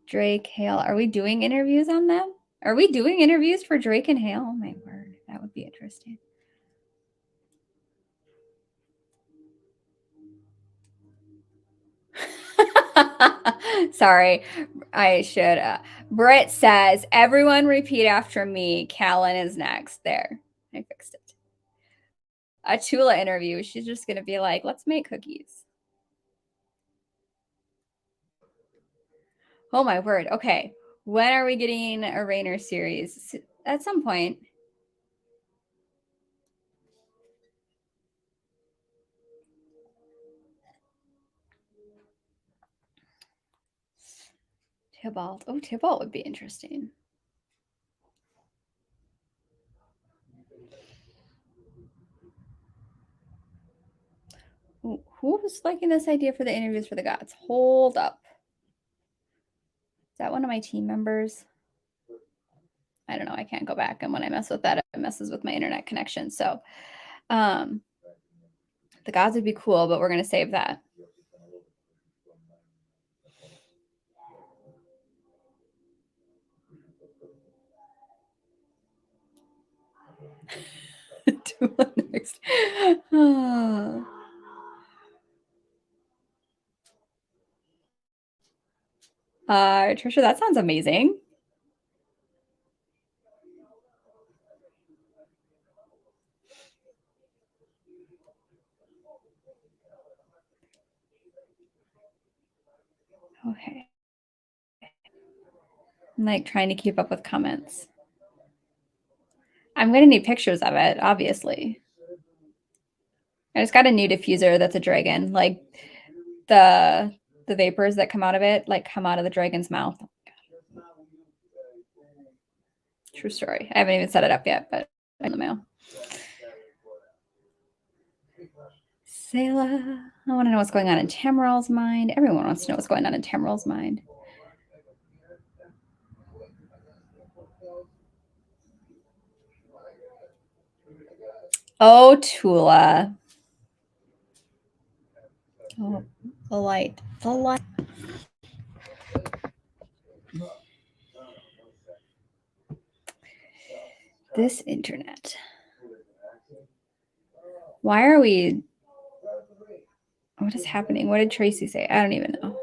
Drake, Hale. Are we doing interviews on them? Are we doing interviews for Drake and Hale? Oh my word. That would be interesting. Sorry, I should. Britt says, everyone repeat after me. Callan is next. There, I fixed it. A Tula interview. She's just going to be like, let's make cookies. Oh my word. Okay. When are we getting a Raynor series? At some point. Tybalt. Oh, Tybalt would be interesting. Ooh, who was liking this idea for the interviews for the gods? Hold up. Is that one of my team members? I don't know. I can't go back. And when I mess with that, it messes with my internet connection. So the gods would be cool, but we're going to save that. Tula next. Trisha, that sounds amazing. Okay. I'm like trying to keep up with comments. I'm going to need pictures of it, obviously. I just got a new diffuser that's a dragon. Like the vapors that come out of it, like come out of the dragon's mouth. True story. I haven't even set it up yet, but in the mail. Selah. I want to know what's going on in Tamaral's mind. Everyone wants to know what's going on in Tamaral's mind. Oh, Tula. Oh, the light. The light. This internet. Why are we... What is happening? What did Tracy say? I don't even know.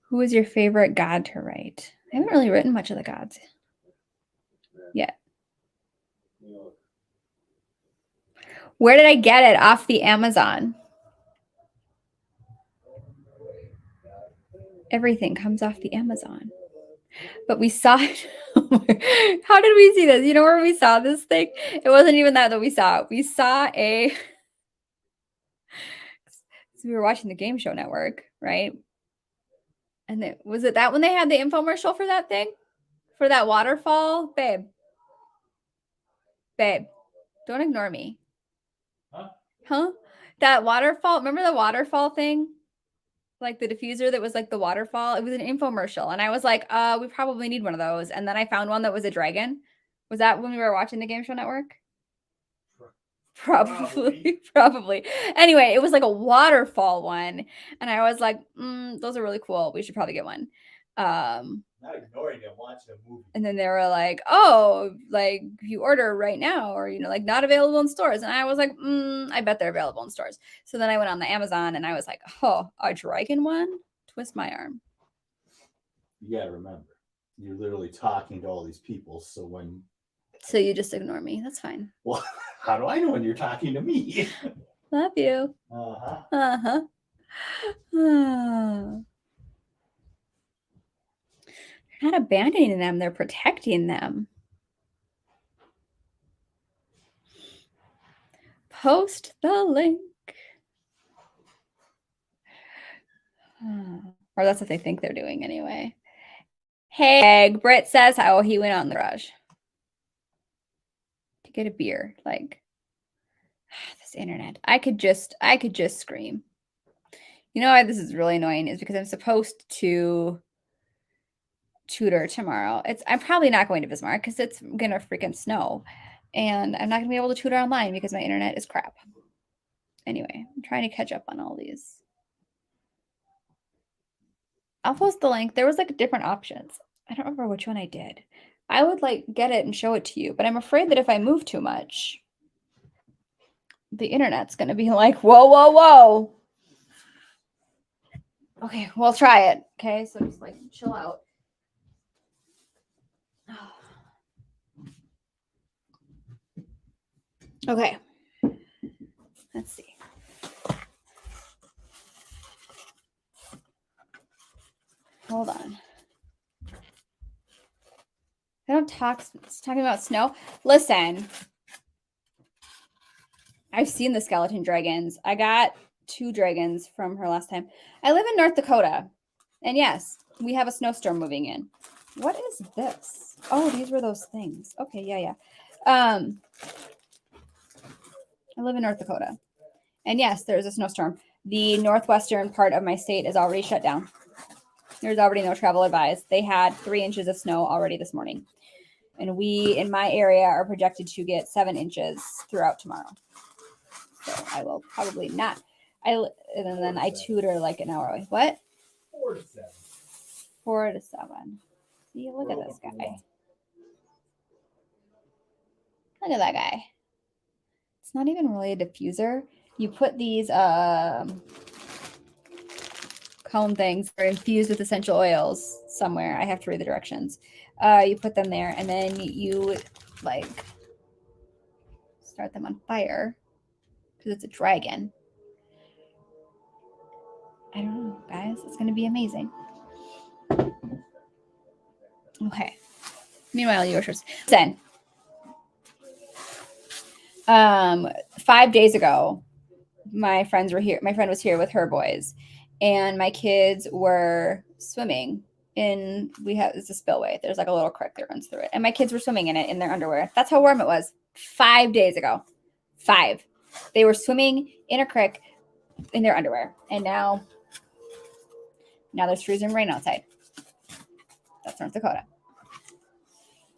Who is your favorite god to write? I haven't really written much of the gods yet. Where did I get it? Off the Amazon. Everything comes off the Amazon. But we saw it. How did we see this? You know where we saw this thing? It wasn't even that we saw it. We saw a... So we were watching the Game Show Network, right? And was it that when they had the infomercial for that thing? For that waterfall? Babe. Babe. Don't ignore me. Huh? That waterfall. Remember the waterfall thing? Like the diffuser that was like the waterfall. It was an infomercial. And I was like, we probably need one of those. And then I found one that was a dragon. Was that when we were watching the Game Show Network? Probably. Anyway, it was like a waterfall one. And I was like, those are really cool. We should probably get one. Not ignoring them, watching a movie. And then they were like, oh, like if you order right now or, like not available in stores. And I was like, I bet they're available in stores. So then I went on the Amazon and I was like, oh, a dragon one? Twist my arm. You got to remember, you're literally talking to all these people. So you just ignore me. That's fine. Well, how do I know when you're talking to me? Love you. Uh-huh. They're not abandoning them. They're protecting them. Post the link. Or that's what they think they're doing anyway. Hey, Britt says how he went out in the garage to get a beer. Like this internet. I could just scream. You know why this is really annoying is because I'm supposed to tutor tomorrow. I'm probably not going to Bismarck because it's gonna freaking snow. And I'm not gonna be able to tutor online because my internet is crap. Anyway, I'm trying to catch up on all these. I'll post the link. There was like different options. I don't remember which one I did. I would like get it and show it to you, but I'm afraid that if I move too much, the internet's going to be like, whoa, whoa, whoa. Okay, we'll try it. Okay, so just like chill out. Okay, let's see. Hold on. I don't talk. It's talking about snow. Listen, I've seen the skeleton dragons. I got 2 dragons from her last time. I live in North Dakota. And yes, we have a snowstorm moving in. What is this? Oh, these were those things. Okay, yeah. I live in North Dakota. And yes, there's a snowstorm. The northwestern part of my state is already shut down. There's already no travel advised. They had 3 inches of snow already this morning. And we, in my area, are projected to get 7 inches throughout tomorrow. So I will probably not. And then I tutor like an hour away. What? 4 to 7. 4 to 7. See, look at this guy. Look at that guy. It's not even really a diffuser. You put these cone things are infused with essential oils somewhere. I have to read the directions. You put them there, and then you like start them on fire because it's a dragon. I don't know, guys. It's going to be amazing. Okay. Meanwhile, yours. Then, 5 days ago, my friends were here. My friend was here with her boys, and my kids were swimming it's a spillway. There's like a little creek that runs through it, and my kids were swimming in it in their underwear. That's how warm it was 5 days ago. 5. They were swimming in a creek in their underwear, and now there's freezing rain outside. That's North Dakota.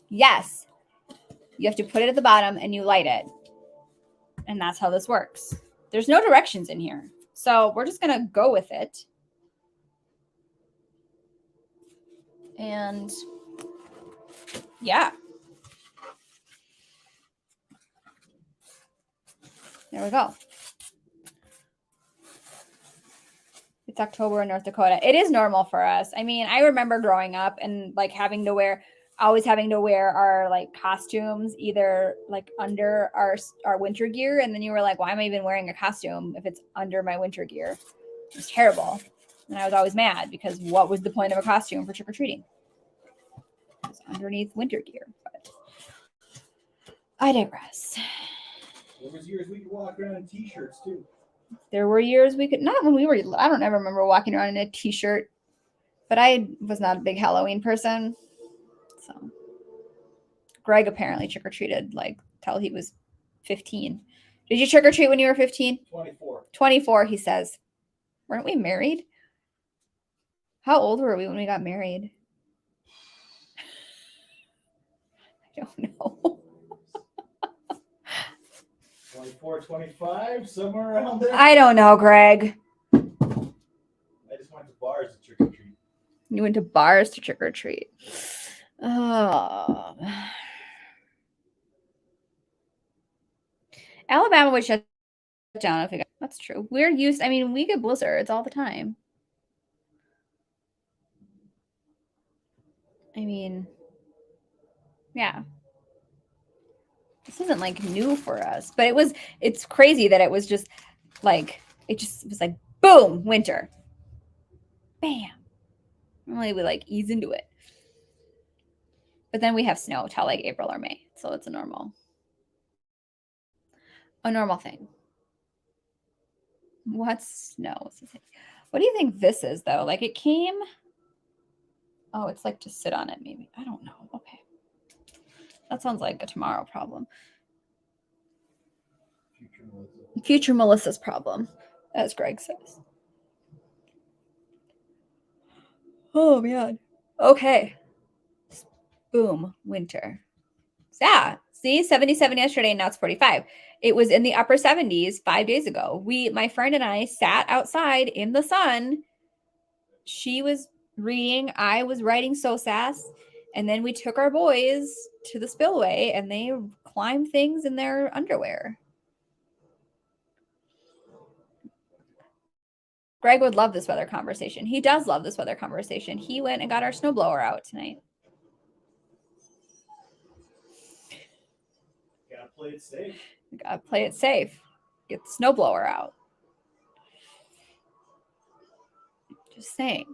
Yes, you have to put it at the bottom and you light it, and that's how this works. There's no directions in here, so we're just gonna go with it. And yeah, there we go. It's October in North Dakota. It is normal for us. I mean, I remember growing up and like always having to wear our like costumes either like under our winter gear, and then you were like, why am I even wearing a costume if it's under my winter gear? It was terrible. And I was always mad because what was the point of a costume for trick-or-treating? It was underneath winter gear. But I digress. There was years we could walk around in t-shirts too. There were years we could not when we were. I don't ever remember walking around in a t-shirt, but I was not a big Halloween person. So Greg apparently trick-or-treated like till he was 15. Did you trick-or-treat when you were 15? 24. 24, he says. Weren't we married? How old were we when we got married? I don't know. 24, 25, somewhere around there. I don't know, Greg. I just went to bars to trick-or-treat. You went to bars to trick-or-treat. Oh. Alabama would shut down if it got. That's true. We get blizzards all the time. I mean, yeah. This isn't like new for us, but it's crazy that it was just like, it was like, boom, winter. Bam. Normally we like ease into it. But then we have snow till like April or May. So it's a normal thing. What's snow? What do you think this is though? Like it came. Oh, it's like to sit on it maybe. I don't know. Okay. That sounds like a tomorrow problem. Future Melissa's problem, as Greg says. Oh, man. Okay. Boom. Winter. Yeah. See, 77 yesterday, and now it's 45. It was in the upper 70s 5 days ago. My friend and I sat outside in the sun. She was reading. I was writing SOSAS. And then we took our boys to the spillway, and they climbed things in their underwear. Greg would love this weather conversation. He does love this weather conversation. He went and got our snowblower out tonight. Gotta play it safe. Gotta play it safe. Get the snowblower out. Just saying.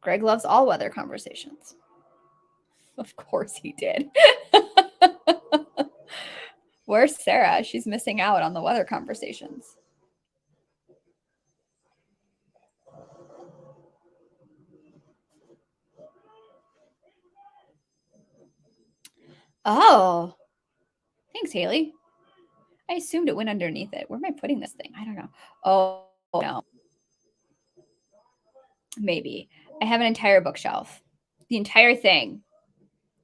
Greg loves all weather conversations. Of course he did. Where's Sarah? She's missing out on the weather conversations. Oh, thanks, Haley. I assumed it went underneath it. Where am I putting this thing? I don't know. Oh, no. Maybe. I have an entire bookshelf. The entire thing.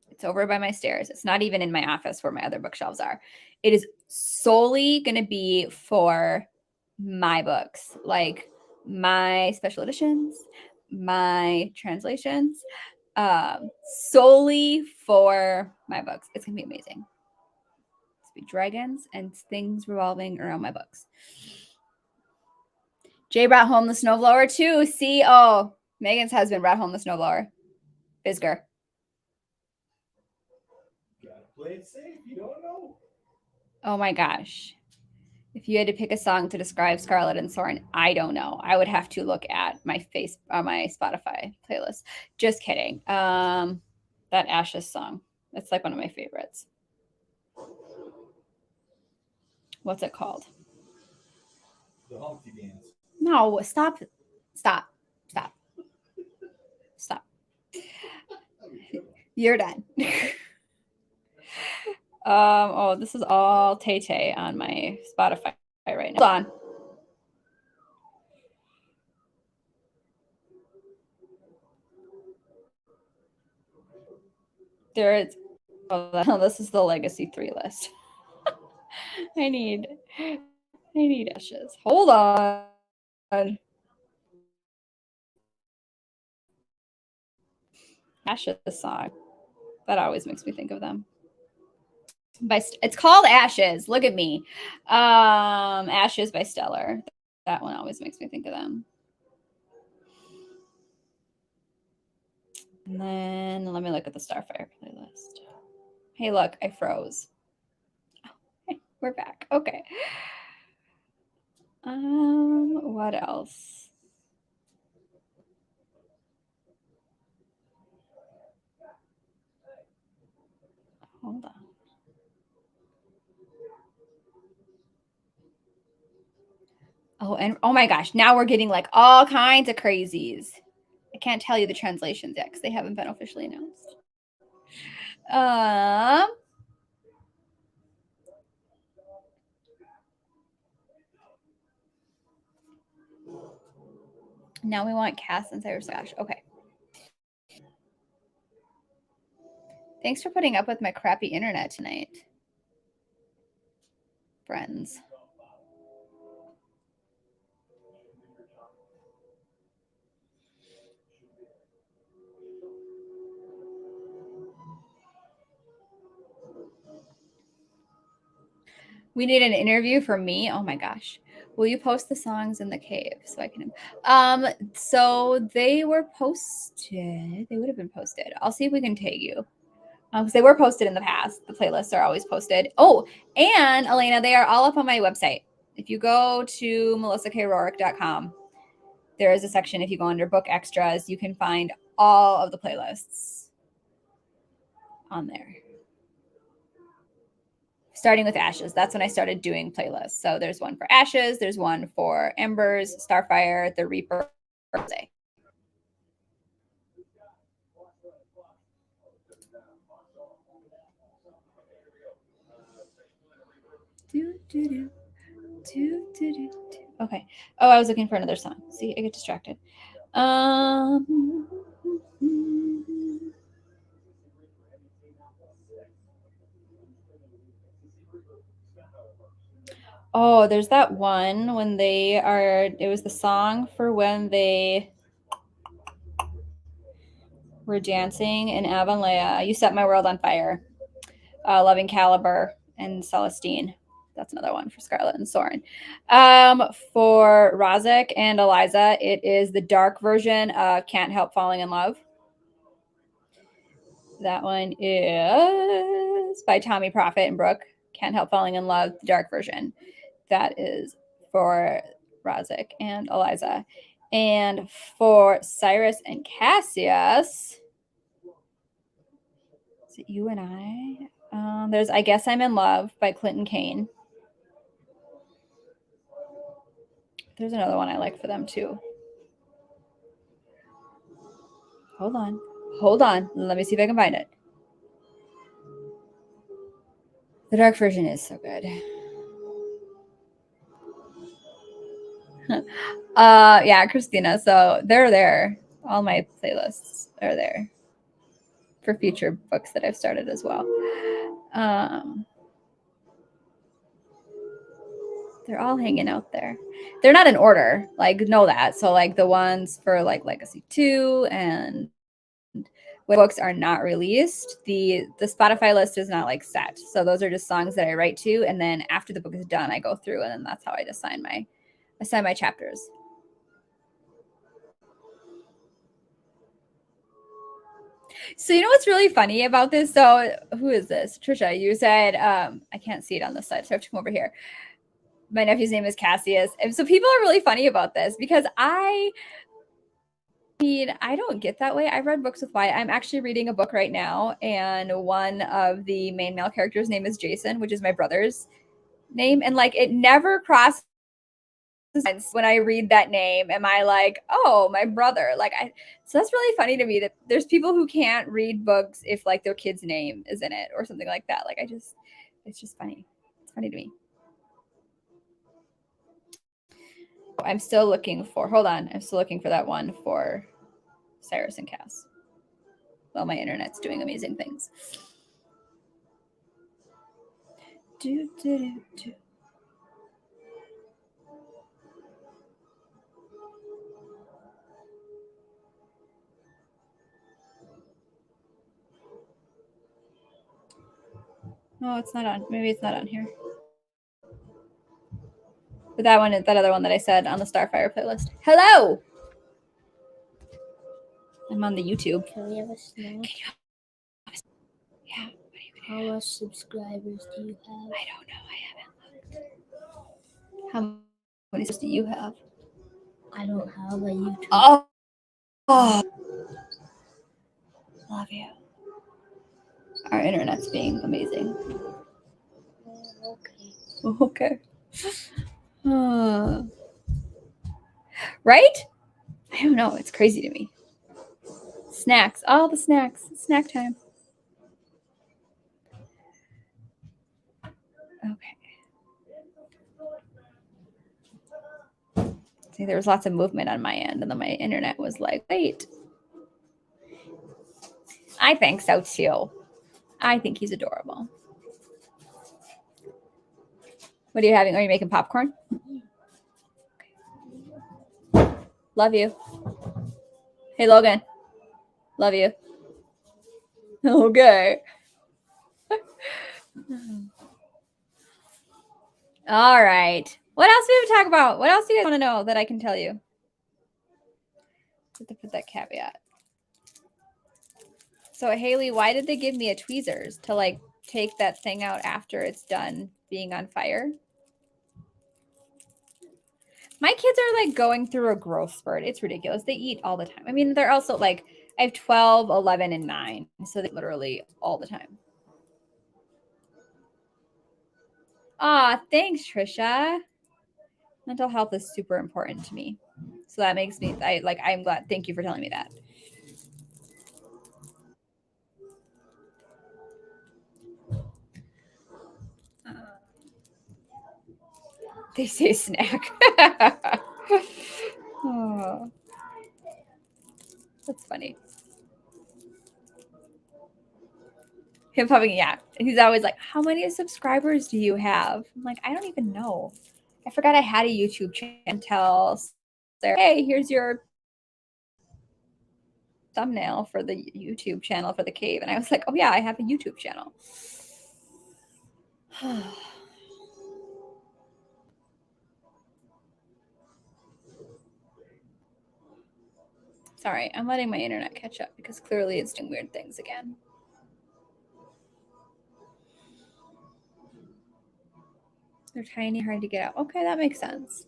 It's over by my stairs. It's not even in my office where my other bookshelves are. It is solely going to be for my books, like my special editions, my translations, solely for my books. It's going to be amazing. It's be dragons and things revolving around my books. Jay brought home the snowblower too. See, oh, Megan's husband brought home the snowblower. Bisger. Gotta play it safe. You don't know. Oh my gosh. If you had to pick a song to describe Scarlett and Soren, I don't know. I would have to look at my my Spotify playlist. Just kidding. That Ashes song. That's like one of my favorites. What's it called? The Humpty Dance. No, stop. Stop. Stop. Stop. You're done. Oh, this is all Tay Tay on my Spotify right now. Hold on. There is. Oh, this is the Legacy 3 list. I need Ashes. Hold on. Ashes song. That always makes me think of them. It's called Ashes. Look at me. Ashes by Stellar. That one always makes me think of them. And then let me look at the Starfire playlist. Hey, look, I froze. Oh, we're back. Okay. What else? Hold on. Oh, and oh my gosh, now we're getting like all kinds of crazies. I can't tell you the translations yet because they haven't been officially announced. Now we want Cass and Cyrus Gosh. Okay. Thanks for putting up with my crappy internet tonight, friends. We need an interview for me. Oh my gosh. Will you post the songs in the cave so I can so they were posted. They would have been posted. I'll see if we can tag you. Because they were posted in the past. The playlists are always posted. Oh, and Elena, they are all up on my website. If you go to melissakrourke.com, there is a section. If you go under book extras, you can find all of the playlists on there. Starting with Ashes. That's when I started doing playlists. So there's one for Ashes. There's one for Embers, Starfire, The Reaper. Okay. Oh, I was looking for another song. See, I get distracted. Oh, there's that one when they are, it was the song for when they were dancing in Avonlea. You Set My World on Fire. Loving Caliber and Celestine. That's another one for Scarlett and Soren. For Razek and Eliza, it is the dark version of Can't Help Falling in Love. That one is by Tommy Prophet and Brooke. Can't Help Falling in Love, the dark version. That is for Razek and Eliza. And for Cyrus and Cassius, is it You and I? There's I Guess I'm in Love by Clinton Kane. There's another one I like for them too. Hold on. Let me see if I can find it. The dark version is so good. Yeah, Christina. So they're there. All my playlists are there for future books that I've started as well. They're all hanging out there. They're not in order, like know that. So like the ones for like Legacy 2 and when books are not released, the Spotify list is not like set. So those are just songs that I write to, and then after the book is done, I go through and then that's how I assign my chapters. So you know what's really funny about this? So who is this? Trisha, you said I can't see it on this side, so I have to come over here. My nephew's name is Cassius. And so people are really funny about this because I mean, I don't get that way. I've read books with Wyatt. I'm actually reading a book right now, and one of the main male characters' name is Jason, which is my brother's name. And like it never crosses when I read that name. Am I like, oh, my brother? So that's really funny to me that there's people who can't read books if like their kid's name is in it or something like that. It's just funny. It's funny to me. I'm still looking for, hold on. I'm still looking for that one for Cyrus and Cass. Well, my internet's doing amazing things. Do. No, it's not on. Maybe it's not on here. But that other one that I said on the Starfire playlist. Hello! I'm on the YouTube. Can we have a snack? Yeah. How much subscribers do you have? I don't know. I haven't looked. How many subscribers do you have? I don't have a YouTube. Oh. Love you. Our internet's being amazing. Okay. Right? I don't know. It's crazy to me. Snacks. All the snacks. Snack time. Okay. See, there was lots of movement on my end, and then my internet was like, wait. I think so too. I think he's adorable. What are you having? Are you making popcorn? Okay. Love you. Hey, Logan. Love you. Okay. All right. What else do we have to talk about? What else do you guys want to know that I can tell you? Have to put that caveat. So, Haley, why did they give me a tweezers to like take that thing out after it's done being on fire? My kids are like going through a growth spurt. It's ridiculous. They eat all the time. I mean, they're also like, I have 12, 11, and 9. So they literally all the time. Ah, thanks, Trisha. Mental health is super important to me. So that makes me, I'm glad. Thank you for telling me that. They say snack. Oh, that's funny. Him popping, yeah. He's always like, how many subscribers do you have? I'm like, I don't even know. I forgot I had a YouTube channel until Sarah, hey, here's your thumbnail for the YouTube channel for the cave. And I was like, oh yeah, I have a YouTube channel. Sorry, I'm letting my internet catch up because clearly it's doing weird things again. They're tiny, hard to get out. Okay, that makes sense.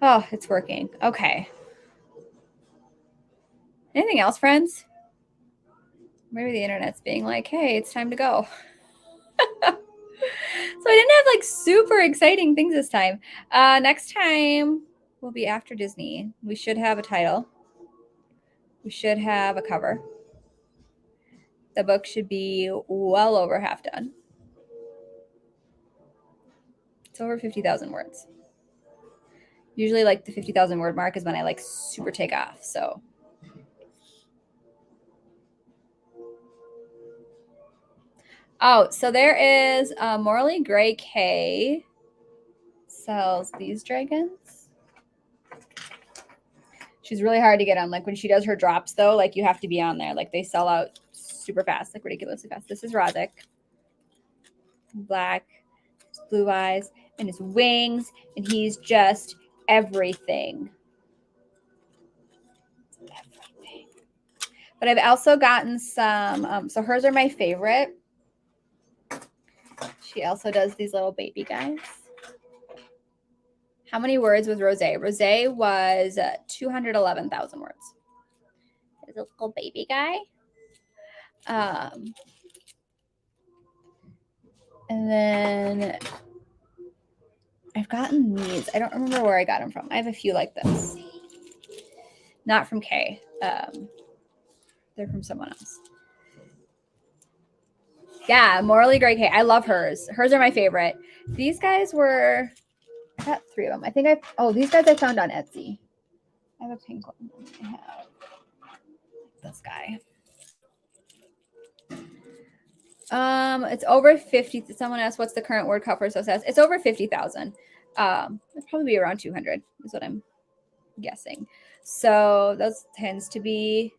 Oh, it's working. Okay. Anything else, friends? Maybe the internet's being like, hey, it's time to go. So I didn't have like super exciting things this time. Next time will be after Disney. We should have a title. We should have a cover. The book should be well over half done. It's over 50,000 words. Usually like the 50,000 word mark is when I like super take off. So oh, so there is Morley Gray K sells these dragons. She's really hard to get on. Like when she does her drops though, like you have to be on there. Like they sell out super fast, like ridiculously fast. This is Rozek. black, his blue eyes, and his wings, and he's just everything. Everything. But I've also gotten some, so hers are my favorite. She also does these little baby guys. How many words was Rose? Rose was 211,000 words. There's a little baby guy. And then I've gotten these. I don't remember where I got them from. I have a few like this. Not from Kay. They're from someone else. Yeah, Morally Gray Kay. I love hers. Hers are my favorite. These guys were, I got 3 of them. I think these guys I found on Etsy. I have a pink one. I have this guy. It's over 50. Someone asked what's the current word count for so says it's over 50,000. It'll probably be around 200 is what I'm guessing. So those tends to be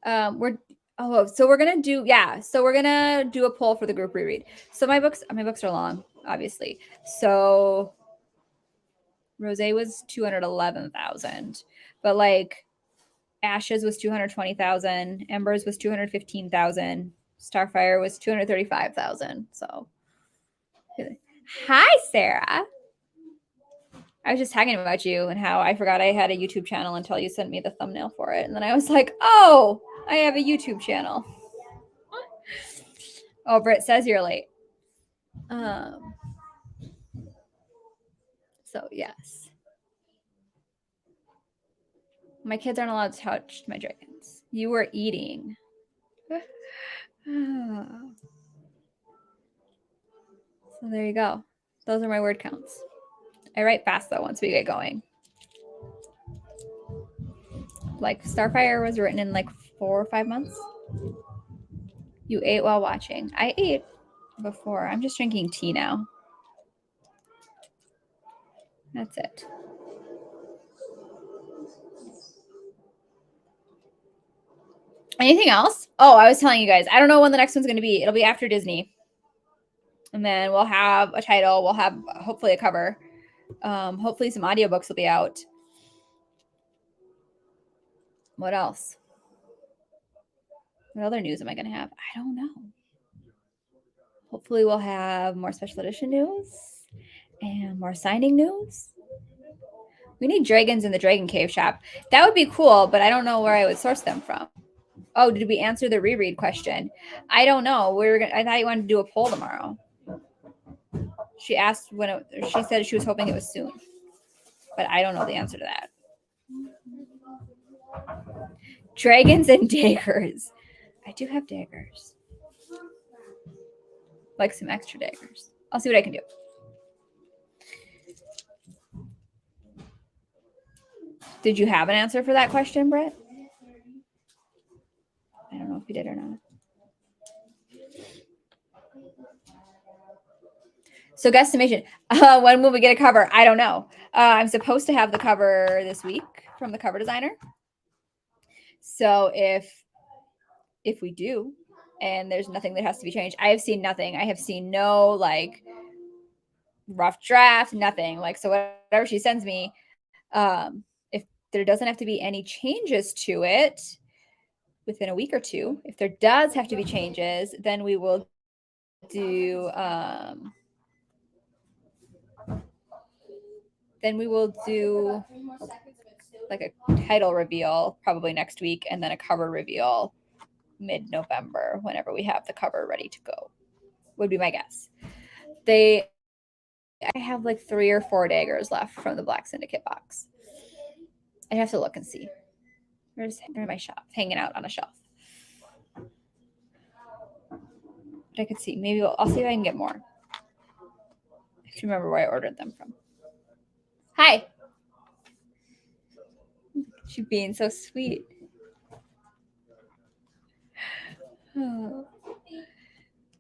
we're gonna do a poll for the group reread. So my books are long, obviously. So Rose was 211,000, but like Ashes was 220,000, Embers was 215,000, Starfire was 235,000. So hi Sarah. I was just talking about you and how I forgot I had a YouTube channel until you sent me the thumbnail for it. And then I was like, oh, I have a YouTube channel. Oh, Britt says you're late. So yes. My kids aren't allowed to touch my dragons. You were eating. So there you go. Those are my word counts. I write fast though once we get going. Like Starfire was written in like 4 or 5 months. You ate while watching. I ate before. I'm just drinking tea now. That's it. Anything else? Oh, I was telling you guys. I don't know when the next one's going to be. It'll be after Disney. And then we'll have a title. We'll have hopefully a cover. Hopefully some audiobooks will be out. What else? What other news am I going to have? I don't know. Hopefully we'll have more special edition news and more signing news. We need dragons in the Dragon Cave shop. That would be cool, but I don't know where I would source them from. Oh, did we answer the reread question? I don't know. I thought you wanted to do a poll tomorrow. She asked she said she was hoping it was soon, but I don't know the answer to that. Dragons and daggers. I do have daggers. Like some extra daggers. I'll see what I can do. Did you have an answer for that question, Britt? I don't know if you did or not. So guesstimation. When will we get a cover? I don't know. I'm supposed to have the cover this week from the cover designer. So if we do, and there's nothing that has to be changed, I have seen nothing. I have seen no like rough draft, nothing. Like, so whatever she sends me, if there doesn't have to be any changes to it within a week or two, if there does have to be changes, then we will do like a title reveal probably next week, and then a cover reveal mid-November whenever we have the cover ready to go, would be my guess. I have like 3 or 4 daggers left from the Black Syndicate box. I'd have to look and see. They're in my shop, hanging out on a shelf. But I could see. Maybe I'll see if I can get more. I have to remember where I ordered them from. Hi. She's being so sweet. Oh.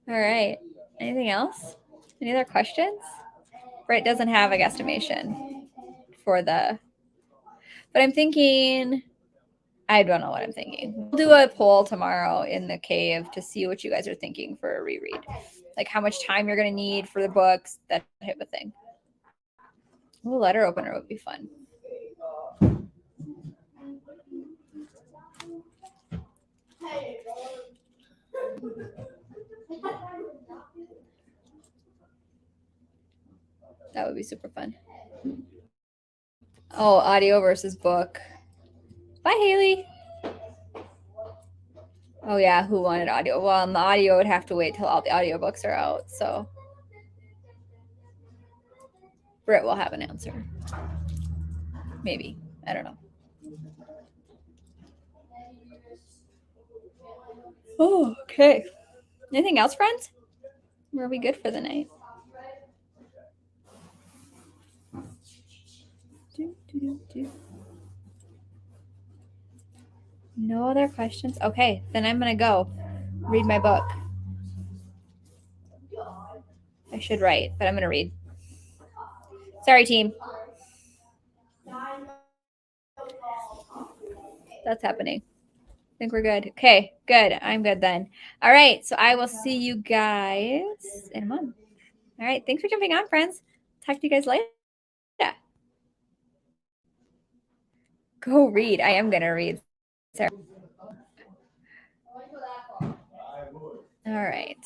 All right. Anything else? Any other questions? Britt doesn't have a guesstimation for but I'm thinking I don't know what I'm thinking. We'll do a poll tomorrow in the cave to see what you guys are thinking for a reread. Like how much time you're going to need for the books, that type of thing. A letter opener would be fun. That would be super fun. Oh, audio versus book. Bye, Haley. Oh, yeah. Who wanted audio? Well, on the audio would have to wait till all the audiobooks are out. So Britt will have an answer. Maybe. I don't know. Oh, okay. Anything else, friends? Or are we good for the night? No other questions? Okay, then I'm going to go read my book. I should write, but I'm going to read. Sorry, team. That's happening. I think we're good. Okay, good. I'm good then. All right, so I will see you guys in a month. All right, thanks for jumping on, friends. Talk to you guys later. Yeah. Go read. I am going to read. Sarah. All right.